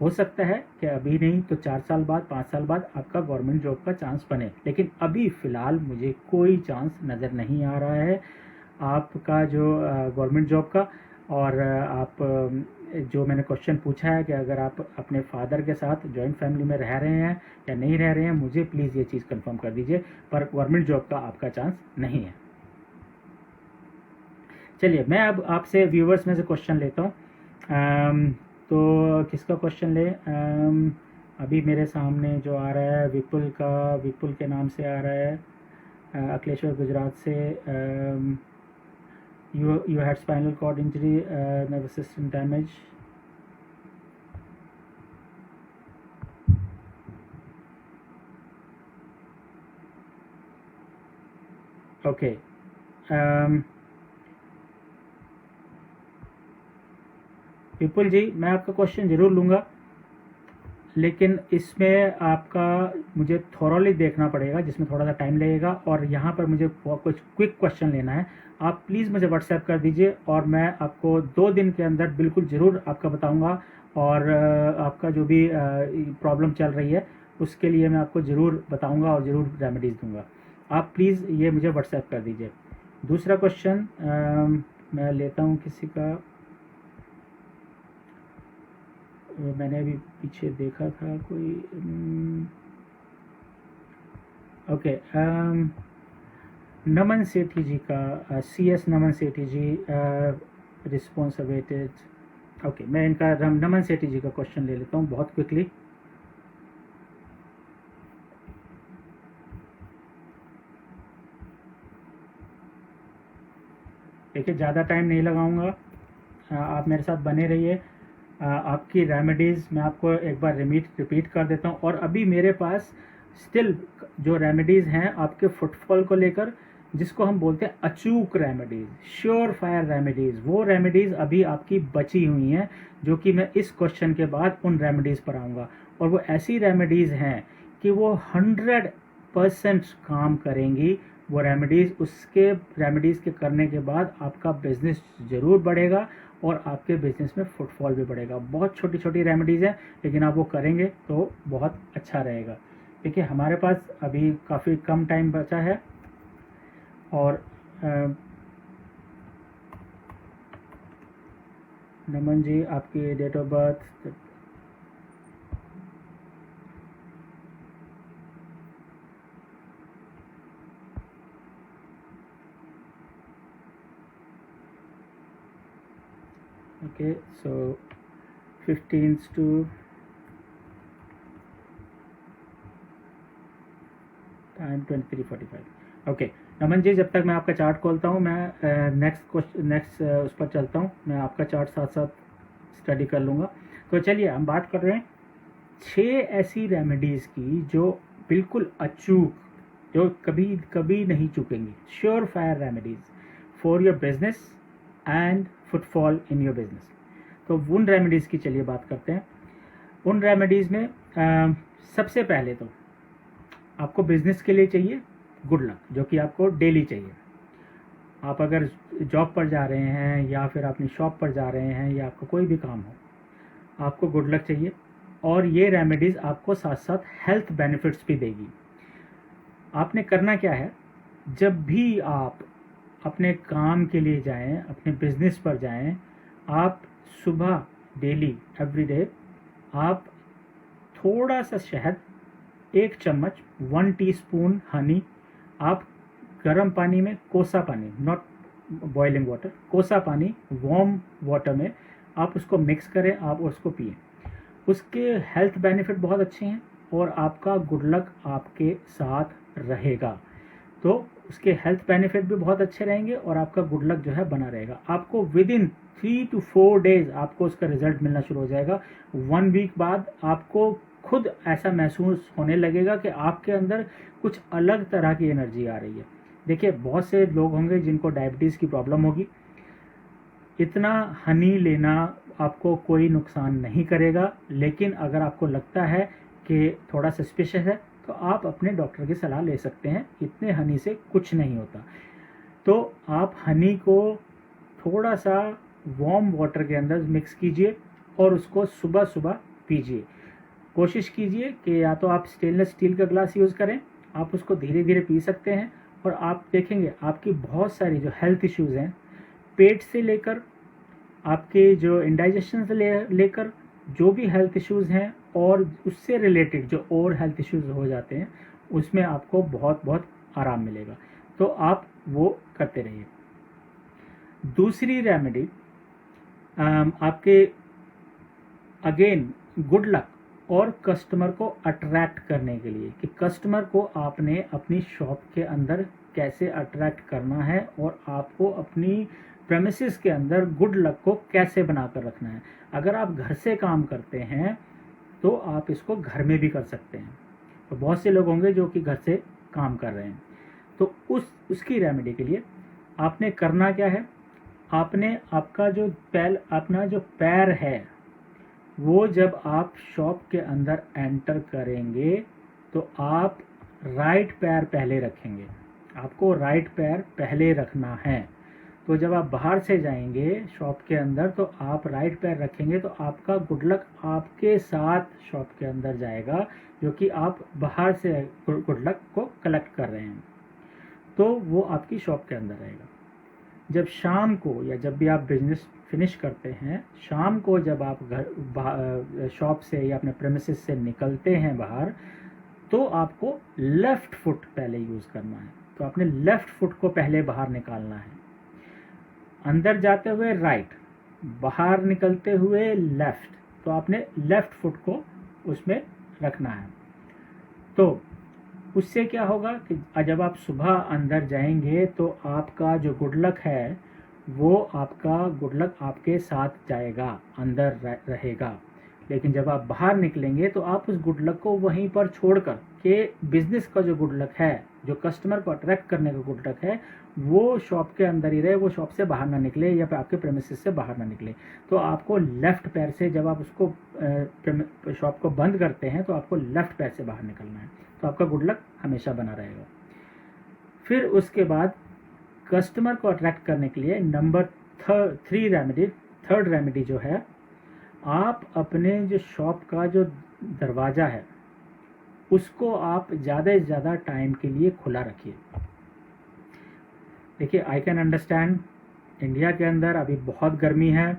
हो सकता है कि अभी नहीं तो 4 साल बाद 5 साल बाद आपका गवर्नमेंट जॉब का चांस बने, लेकिन अभी फ़िलहाल मुझे कोई चांस नज़र नहीं आ रहा है आपका जो गवर्नमेंट जॉब का। और आप जो मैंने क्वेश्चन पूछा है कि अगर आप अपने फादर के साथ जॉइंट फैमिली में रह रहे हैं या नहीं रह रहे हैं, मुझे प्लीज़ ये चीज़ कंफर्म कर दीजिए, पर गवर्नमेंट जॉब का आपका चांस नहीं है। चलिए मैं अब आपसे व्यूवर्स में से क्वेश्चन लेता हूँ। तो किसका क्वेश्चन ले? अभी मेरे सामने जो आ रहा है विपुल के नाम से आ रहा है, अखिलेश्वर गुजरात से। you had spinal cord injury, nervous system damage. Okay. विपुल जी, मैं आपका क्वेश्चन ज़रूर लूँगा, लेकिन इसमें आपका मुझे थॉरली देखना पड़ेगा, जिसमें थोड़ा सा टाइम लगेगा, और यहाँ पर मुझे कुछ क्विक क्वेश्चन लेना है। आप प्लीज़ मुझे व्हाट्सएप कर दीजिए और मैं आपको 2 दिन के अंदर बिल्कुल ज़रूर आपका बताऊँगा, और आपका जो भी प्रॉब्लम चल रही है उसके लिए मैं आपको ज़रूर बताऊँगा और ज़रूर रेमेडीज़ दूँगा। आप प्लीज़ ये मुझे व्हाट्सएप कर दीजिए। दूसरा क्वेश्चन मैं लेता हूँ किसी का, मैंने अभी पीछे देखा था कोई। ओके, नमन सेठी जी का, CS नमन सेठी जी, रिस्पॉन्स अवेटेड। ओके, मैं इनका नमन सेठी जी का क्वेश्चन ले लेता हूँ बहुत क्विकली। देखिए, ज़्यादा टाइम नहीं लगाऊंगा, आप मेरे साथ बने रहिए। आपकी रेमेडीज़ मैं आपको एक बार रिपीट कर देता हूँ। और अभी मेरे पास स्टिल जो रेमेडीज़ हैं आपके फुटफॉल को लेकर, जिसको हम बोलते हैं अचूक रेमेडीज़, श्योर फायर रेमेडीज़, वो रेमेडीज़ अभी आपकी बची हुई हैं, जो कि मैं इस क्वेश्चन के बाद उन रेमेडीज़ पर आऊँगा। और वो ऐसी रेमेडीज़ हैं कि वो 100% काम करेंगी। वो रेमेडीज़, उसके रेमेडीज़ के करने के बाद आपका बिजनेस ज़रूर बढ़ेगा और आपके बिजनेस में फुटफॉल भी बढ़ेगा। बहुत छोटी छोटी रेमेडीज़ हैं, लेकिन आप वो करेंगे तो बहुत अच्छा रहेगा। देखिए, हमारे पास अभी काफ़ी कम टाइम बचा है, और नमन जी, आपकी date of birth? Okay, so 15th to time 23:45। Okay Naman ji, जब तक मैं आपका चार्ट खोलता हूँ, मैं नेक्स्ट उस पर चलता हूँ। मैं आपका चार्ट साथ साथ स्टडी कर लूँगा। तो चलिए, हम बात कर रहे हैं 6 ऐसी रेमेडीज़ की जो बिल्कुल अचूक, जो कभी कभी नहीं चूकेंगी, sure fire remedies for your business and footfall in your business. तो उन रेमेडीज़ की चलिए बात करते हैं। उन रेमेडीज़ में सबसे पहले तो आपको बिजनेस के लिए चाहिए गुड लक, जो कि आपको डेली चाहिए। आप अगर जॉब पर जा रहे हैं या फिर अपनी शॉप पर जा रहे हैं या आपका कोई भी काम हो, आपको गुड लक चाहिए। और ये रेमेडीज़ आपको साथ साथ हेल्थ बेनिफिट्स भी देगी। आपने करना क्या है, जब भी आप अपने काम के लिए जाएं, अपने बिजनेस पर जाएं, आप सुबह डेली एवरीडे आप थोड़ा सा शहद, 1 चम्मच, 1 टीस्पून हनी, आप गर्म पानी में, कोसा पानी, नॉट बॉइलिंग वाटर, कोसा पानी वार्म वाटर में आप उसको मिक्स करें, आप उसको पिए। उसके हेल्थ बेनिफिट बहुत अच्छे हैं और आपका गुड लक आपके साथ रहेगा। तो उसके हेल्थ बेनिफिट भी बहुत अच्छे रहेंगे और आपका गुड लक जो है बना रहेगा। आपको विद इन 3 to 4 डेज आपको उसका रिजल्ट मिलना शुरू हो जाएगा। 1 वीक बाद आपको खुद ऐसा महसूस होने लगेगा कि आपके अंदर कुछ अलग तरह की एनर्जी आ रही है। देखिए, बहुत से लोग होंगे जिनको डायबिटीज़ की प्रॉब्लम होगी। इतना हनी लेना आपको कोई नुकसान नहीं करेगा, लेकिन अगर आपको लगता है कि थोड़ा सस्पिशियस है तो आप अपने डॉक्टर की सलाह ले सकते हैं। इतने हनी से कुछ नहीं होता। तो आप हनी को थोड़ा सा वार्म वाटर के अंदर मिक्स कीजिए और उसको सुबह सुबह पीजिए। कोशिश कीजिए कि या तो आप स्टेनलेस स्टील का ग्लास यूज़ करें, आप उसको धीरे धीरे पी सकते हैं और आप देखेंगे आपकी बहुत सारी जो हेल्थ इश्यूज़ हैं, पेट से लेकर आपके जो इंडाइजेशन से लेकर जो भी हेल्थ इश्यूज़ हैं और उससे रिलेटेड जो और हेल्थ इश्यूज़ हो जाते हैं, उसमें आपको बहुत बहुत आराम मिलेगा। तो आप वो करते रहिए। दूसरी रेमेडी आपके अगेन गुड लक और कस्टमर को अट्रैक्ट करने के लिए कि कस्टमर को आपने अपनी शॉप के अंदर कैसे अट्रैक्ट करना है और आपको अपनी प्रेमिसेस के अंदर गुड लक को कैसे बनाकर रखना है। अगर आप घर से काम करते हैं तो आप इसको घर में भी कर सकते हैं। तो बहुत से लोग होंगे जो कि घर से काम कर रहे हैं, तो उसकी रेमेडी के लिए आपने करना क्या है, आपने आपका जो अपना जो पैर है वो जब आप शॉप के अंदर एंटर करेंगे तो आप राइट पैर पहले रखेंगे। आपको राइट पैर पहले रखना है। तो जब आप बाहर से जाएंगे शॉप के अंदर तो आप राइट पैर रखेंगे तो आपका गुड लक आपके साथ शॉप के अंदर जाएगा, जो कि आप बाहर से गुड लक को कलेक्ट कर रहे हैं, तो वो आपकी शॉप के अंदर रहेगा। जब शाम को या जब भी आप बिजनेस फिनिश करते हैं, शाम को जब आप घर शॉप से या अपने प्रेमिसेस से निकलते हैं बाहर, तो आपको लेफ्ट फुट पहले यूज़ करना है। तो आपने लेफ्ट फुट को पहले बाहर निकालना है। अंदर जाते हुए राइट, बाहर निकलते हुए लेफ्ट, तो आपने लेफ्ट फुट को उसमें रखना है। तो उससे क्या होगा कि जब आप सुबह अंदर जाएंगे तो आपका जो गुड लक है वो आपका गुड लक आपके साथ जाएगा, अंदर रहेगा। लेकिन जब आप बाहर निकलेंगे तो आप उस गुड लक को वहीं पर छोड़कर के बिजनेस का जो गुड लक है, जो कस्टमर को अट्रैक्ट करने का गुड लक है, वो शॉप के अंदर ही रहे, वो शॉप से बाहर ना निकले या आपके प्रेमिसेस से बाहर ना निकले। तो आपको लेफ्ट पैर से जब आप उसको शॉप को बंद करते हैं तो आपको लेफ्ट पैर से बाहर निकलना है, तो आपका गुड लक हमेशा बना रहेगा। फिर उसके बाद कस्टमर को अट्रैक्ट करने के लिए नंबर थर्ड रेमेडी जो है, आप अपने जो शॉप का जो दरवाज़ा है उसको आप ज़्यादा से ज़्यादा टाइम के लिए खुला रखिए। देखिए, आई कैन अंडरस्टैंड इंडिया के अंदर अभी बहुत गर्मी है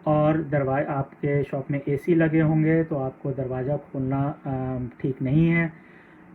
और दरवाजा आपके शॉप में एसी लगे होंगे तो आपको दरवाज़ा खोलना ठीक नहीं है,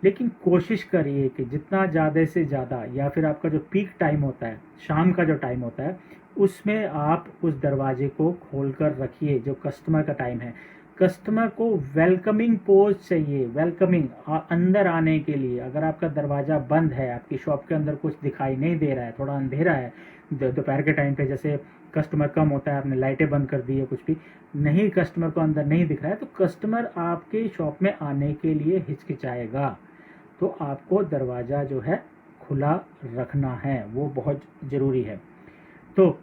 लेकिन कोशिश करिए कि जितना ज़्यादा से ज़्यादा, या फिर आपका जो पीक टाइम होता है, शाम का जो टाइम होता है, उसमें आप उस दरवाजे को खोल कर रखिए जो कस्टमर का टाइम है। कस्टमर को वेलकमिंग पोज चाहिए, वेलकमिंग अंदर आने के लिए। अगर आपका दरवाज़ा बंद है, आपकी शॉप के अंदर कुछ दिखाई नहीं दे रहा है, थोड़ा अंधेरा है, दोपहर के टाइम पे जैसे कस्टमर कम होता है, आपने लाइटें बंद कर दी है, कुछ भी नहीं, कस्टमर को अंदर नहीं दिख रहा है, तो कस्टमर आपके शॉप में आने के लिए हिचकिचाएगा। तो आपको दरवाज़ा जो है खुला रखना है, वो बहुत ज़रूरी है। तो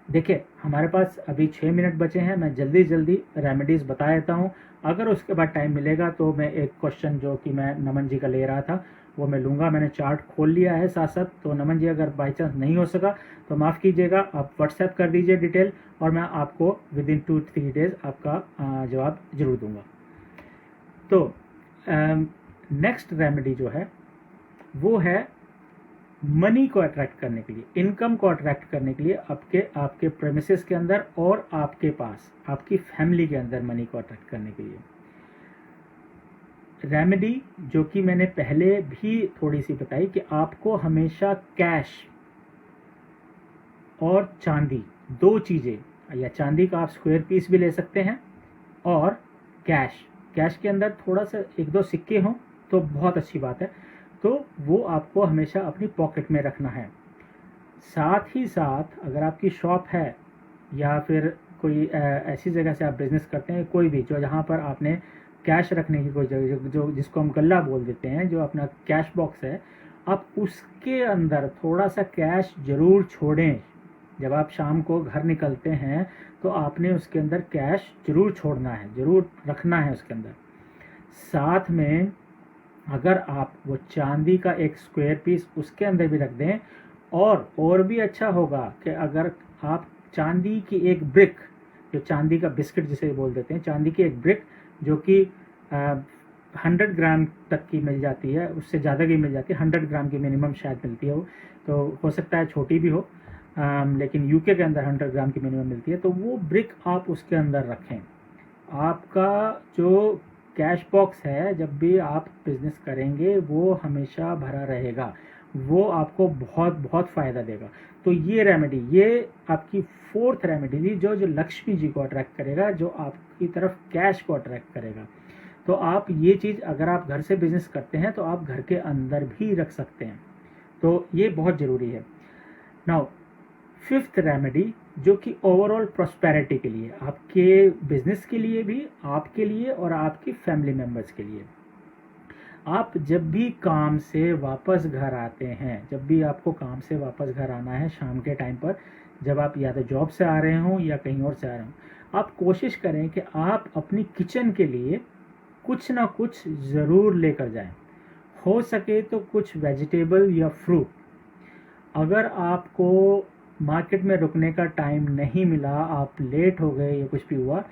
देखिए, हमारे पास अभी 6 मिनट बचे हैं, मैं जल्दी जल्दी रेमेडीज़ बता देता हूँ। अगर उसके बाद टाइम मिलेगा तो मैं एक क्वेश्चन जो कि मैं नमन जी का ले रहा था वो मैं लूँगा। मैंने चार्ट खोल लिया है साथ साथ, तो नमन जी अगर बाई चांस नहीं हो सका तो माफ़ कीजिएगा, आप व्हाट्सएप कर दीजिए डिटेल और मैं आपको विदिन 2-3 डेज़ आपका जवाब ज़रूर दूँगा। तो नेक्स्ट रेमेडी जो है वो है मनी को अट्रैक्ट करने के लिए, इनकम को अट्रैक्ट करने के लिए आपके प्रेमिसेस के अंदर और आपके पास आपकी फैमिली के अंदर मनी को अट्रैक्ट करने के लिए। रेमेडी जो कि मैंने पहले भी थोड़ी सी बताई कि आपको हमेशा कैश और चांदी, दो चीज़ें, या चांदी का आप स्क्वायर पीस भी ले सकते हैं और कैश के अंदर थोड़ा सा 1-2 सिक्के हों तो बहुत अच्छी बात है, तो वो आपको हमेशा अपनी पॉकेट में रखना है। साथ ही साथ अगर आपकी शॉप है या फिर कोई ऐसी जगह से आप बिज़नेस करते हैं, कोई भी जो जहाँ पर आपने कैश रखने की कोई जगह, जो जिसको हम गल्ला बोल देते हैं, जो अपना कैश बॉक्स है, आप उसके अंदर थोड़ा सा कैश ज़रूर छोड़ें। जब आप शाम को घर निकलते हैं तो आपने उसके अंदर कैश ज़रूर छोड़ना है, ज़रूर रखना है उसके अंदर। साथ में अगर आप वो चांदी का एक स्क्वायर पीस उसके अंदर भी रख दें, और भी अच्छा होगा कि अगर आप चांदी की एक ब्रिक, जो चांदी का बिस्किट जिसे बोल देते हैं, चांदी की एक ब्रिक जो कि 100 ग्राम तक की मिल जाती है, उससे ज़्यादा की मिल जाती है, 100 ग्राम की मिनिमम शायद मिलती है वो, तो हो सकता है छोटी भी हो, लेकिन यूके के अंदर 100 ग्राम की मिनिमम मिलती है। तो वो ब्रिक आप उसके अंदर रखें। आपका जो कैश बॉक्स है, जब भी आप बिजनेस करेंगे वो हमेशा भरा रहेगा, वो आपको बहुत बहुत फ़ायदा देगा। तो ये रेमेडी, ये आपकी फोर्थ रेमेडी थी जो जो लक्ष्मी जी को अट्रैक्ट करेगा, जो आपकी तरफ कैश को अट्रैक्ट करेगा। तो आप ये चीज़ अगर आप घर से बिजनेस करते हैं तो आप घर के अंदर भी रख सकते हैं, तो ये बहुत ज़रूरी है। नाउ फिफ्थ रेमेडी, जो कि ओवरऑल प्रॉस्पेरिटी के लिए, आपके बिजनेस के लिए भी, आपके लिए और आपकी फैमिली मेम्बर्स के लिए। आप जब भी काम से वापस घर आते हैं, जब भी आपको काम से वापस घर आना है शाम के टाइम पर, जब आप या तो जॉब से आ रहे हों या कहीं और से आ रहे हों, आप कोशिश करें कि आप अपनी किचन के लिए कुछ ना कुछ ज़रूर लेकर जाएं। हो सके तो कुछ वेजिटेबल या फ्रूट। अगर आपको मार्केट में रुकने का टाइम नहीं मिला, आप लेट हो गए या कुछ भी हुआ,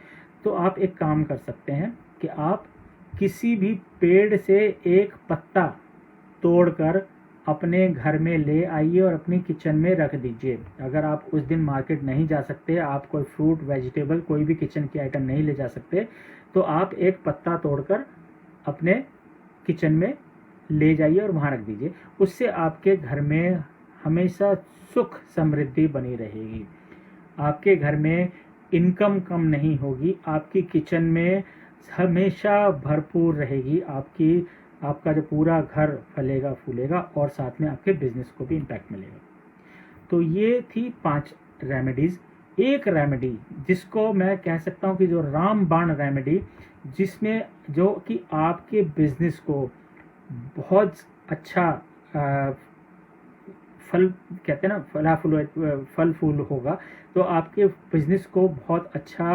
तो आप एक काम कर सकते हैं कि आप किसी भी पेड़ से एक पत्ता तोड़कर अपने घर में ले आइए और अपनी किचन में रख दीजिए। अगर आप उस दिन मार्केट नहीं जा सकते, आप कोई फ्रूट वेजिटेबल कोई भी किचन की आइटम नहीं ले जा सकते, तो आप एक पत्ता तोड़कर अपने किचन में ले जाइए और वहाँ रख दीजिए। उससे आपके घर में हमेशा सुख समृद्धि बनी रहेगी, आपके घर में इनकम कम नहीं होगी, आपकी किचन में हमेशा भरपूर रहेगी, आपका जो पूरा घर फलेगा फूलेगा और साथ में आपके बिजनेस को भी इम्पैक्ट मिलेगा। तो ये थी 5 रेमेडीज़। एक रेमेडी जिसको मैं कह सकता हूँ कि जो रामबाण रेमेडी, जिसमें जो कि आपके बिजनेस को बहुत अच्छा फल, कहते हैं ना, फल फूल होगा, तो आपके बिजनेस को बहुत अच्छा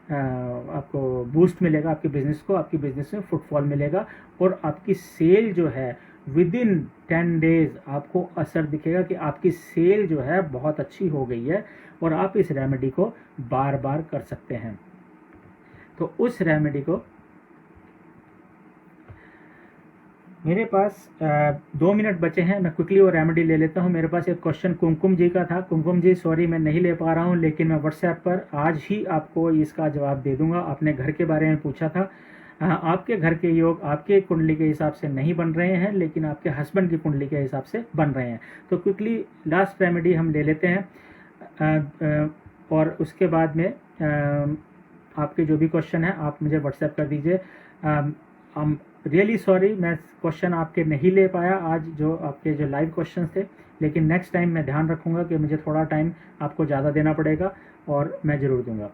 आपको बूस्ट मिलेगा, आपके बिजनेस को, आपके बिजनेस में फुटफॉल मिलेगा, और आपकी सेल जो है विद इन 10 डेज आपको असर दिखेगा कि आपकी सेल जो है बहुत अच्छी हो गई है, और आप इस रेमेडी को बार बार कर सकते हैं। तो उस रेमेडी को, मेरे पास 2 मिनट बचे हैं, मैं क्विकली वो रेमेडी ले लेता हूँ। मेरे पास एक क्वेश्चन कुमकुम जी का था। कुमकुम जी, सॉरी मैं नहीं ले पा रहा हूँ, लेकिन मैं व्हाट्सएप पर आज ही आपको इसका जवाब दे दूंगा। आपने घर के बारे में पूछा था। आपके घर के योग आपके कुंडली के हिसाब से नहीं बन रहे हैं, लेकिन आपके हस्बैंड की कुंडली के हिसाब से बन रहे हैं। तो क्विकली लास्ट रेमेडी हम ले लेते हैं, और उसके बाद में आपके जो भी क्वेश्चन है आप मुझे व्हाट्सएप कर दीजिए। रियली सॉरी, मैं क्वेश्चन आपके नहीं ले पाया आज, जो आपके जो लाइव क्वेश्चंस थे, लेकिन नेक्स्ट टाइम मैं ध्यान रखूंगा कि मुझे थोड़ा टाइम आपको ज़्यादा देना पड़ेगा, और मैं ज़रूर दूंगा।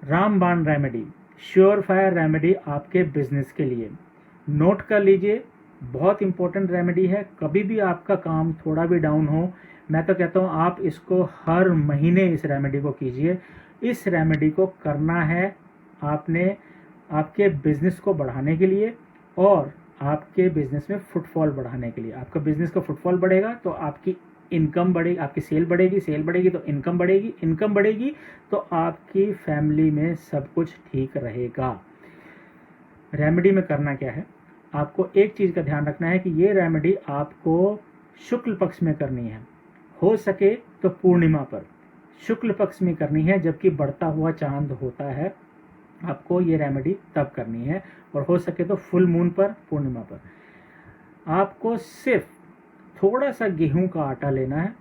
रामबाण रेमेडी, श्योर फायर रेमेडी आपके बिजनेस के लिए, नोट कर लीजिए, बहुत इंपॉर्टेंट रेमेडी है। कभी भी आपका काम थोड़ा भी डाउन हो, मैं तो कहता हूँ आप इसको हर महीने इस रेमेडी को कीजिए। इस रेमेडी को करना है आपने आपके बिजनेस को बढ़ाने के लिए और आपके बिजनेस में फुटफॉल बढ़ाने के लिए। आपका बिजनेस का फुटफॉल बढ़ेगा तो आपकी इनकम बढ़ेगी, आपकी सेल बढ़ेगी, सेल बढ़ेगी तो इनकम बढ़ेगी, इनकम बढ़ेगी तो आपकी फैमिली में सब कुछ ठीक रहेगा। रेमेडी में करना क्या है, आपको एक चीज़ का ध्यान रखना है कि ये रेमेडी आपको शुक्ल पक्ष में करनी है। हो सके तो पूर्णिमा पर शुक्ल पक्ष में करनी है, जबकि बढ़ता हुआ चांद होता है, आपको ये रेमेडी तब करनी है। और हो सके तो फुल मून पर, पूर्णिमा पर। आपको सिर्फ थोड़ा सा गेहूं का आटा लेना है,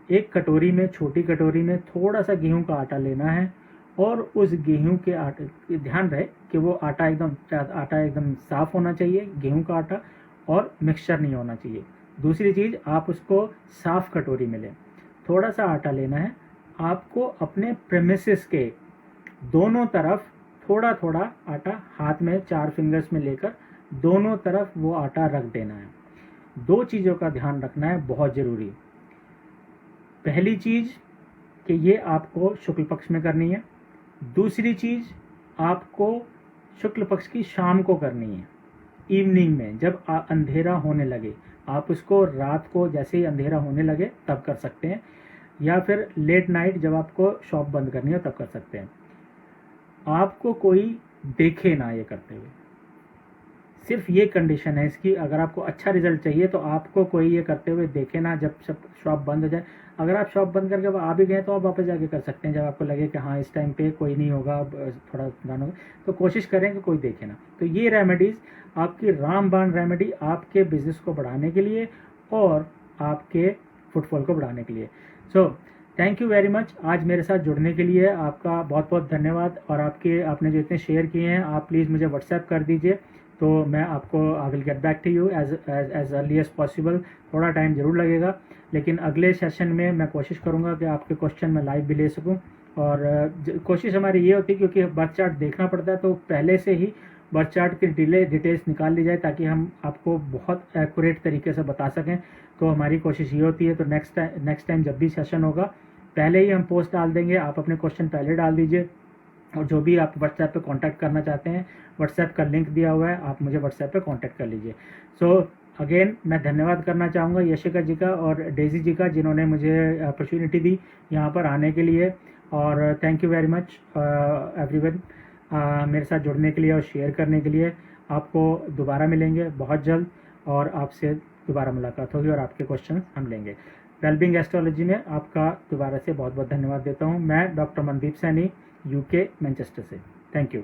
एक कटोरी में, छोटी कटोरी में थोड़ा सा गेहूं का आटा लेना है, और उस गेहूं के आटे, ध्यान रहे कि वो आटा एकदम साफ होना चाहिए, गेहूं का आटा, और मिक्सचर नहीं होना चाहिए। दूसरी चीज़, आप उसको साफ कटोरी में लें, थोड़ा सा आटा लेना है। आपको अपने प्रेमिसेस के दोनों तरफ थोड़ा थोड़ा आटा हाथ में 4 फिंगर्स में लेकर दोनों तरफ वो आटा रख देना है। 2 चीज़ों का ध्यान रखना है, बहुत ज़रूरी। पहली चीज़ कि ये आपको शुक्ल पक्ष में करनी है। दूसरी चीज़, आपको शुक्ल पक्ष की शाम को करनी है। इवनिंग में जब अंधेरा होने लगे, आप उसको रात को जैसे ही अंधेरा होने लगे तब कर सकते हैं, या फिर लेट नाइट जब आपको शॉप बंद करनी हो तब कर सकते हैं। आपको कोई देखे ना ये करते हुए, सिर्फ ये कंडीशन है इसकी। अगर आपको अच्छा रिजल्ट चाहिए तो आपको कोई ये करते हुए देखे ना जब सब शॉप बंद हो जाए। अगर आप शॉप बंद करके आ भी गए तो आप वापस जाके कर सकते हैं जब आपको लगे कि हाँ इस टाइम पे कोई नहीं होगा, अब थोड़ा डाउन होगा, तो कोशिश करें कि कोई देखे ना। तो ये रेमेडीज़ आपकी रामबाण रेमेडी आपके बिजनेस को बढ़ाने के लिए और आपके फुटफॉल को बढ़ाने के लिए। So thank you very much आज मेरे साथ जुड़ने के लिए आपका बहुत बहुत धन्यवाद। और आपने जो इतने शेयर किए हैं आप प्लीज़ मुझे व्हाट्सएप कर दीजिए, तो मैं आपको I will get back to you as early as possible. थोड़ा टाइम ज़रूर लगेगा, लेकिन अगले सेशन में मैं कोशिश करूँगा कि आपके क्वेश्चन मैं लाइव भी ले सकूँ। और कोशिश हमारी ये होती है क्योंकि बर्थ चार्ट देखना पड़ता है, तो पहले से ही बर्थ चार्ट की डिटेल्स निकाल ली जाए ताकि हम आपको बहुत एक्यूरेट तरीके से बता सकें। तो हमारी कोशिश ये होती है। तो नेक्स्ट टाइम जब भी सेशन होगा पहले ही हम पोस्ट डाल देंगे, आप अपने क्वेश्चन पहले डाल दीजिए। और जो भी आप व्हाट्सएप पे कांटेक्ट करना चाहते हैं, व्हाट्सएप का लिंक दिया हुआ है, आप मुझे व्हाट्सएप पे कांटेक्ट कर लीजिए। सो अगेन मैं धन्यवाद करना चाहूँगा यशिका जी का और डेजी जी का, जिन्होंने मुझे अपॉर्चुनिटी दी यहाँ पर आने के लिए। और thank you very much everyone मेरे साथ जुड़ने के लिए और शेयर करने के लिए। आपको दोबारा मिलेंगे बहुत जल्द और आपसे दोबारा मुलाकात होगी और आपके क्वेश्चन हम लेंगे। वेलबींग एस्ट्रोलॉजी में आपका दोबारा से बहुत बहुत धन्यवाद देता हूँ। मैं doctor Mandeep Saini, UK Manchester से। Thank you.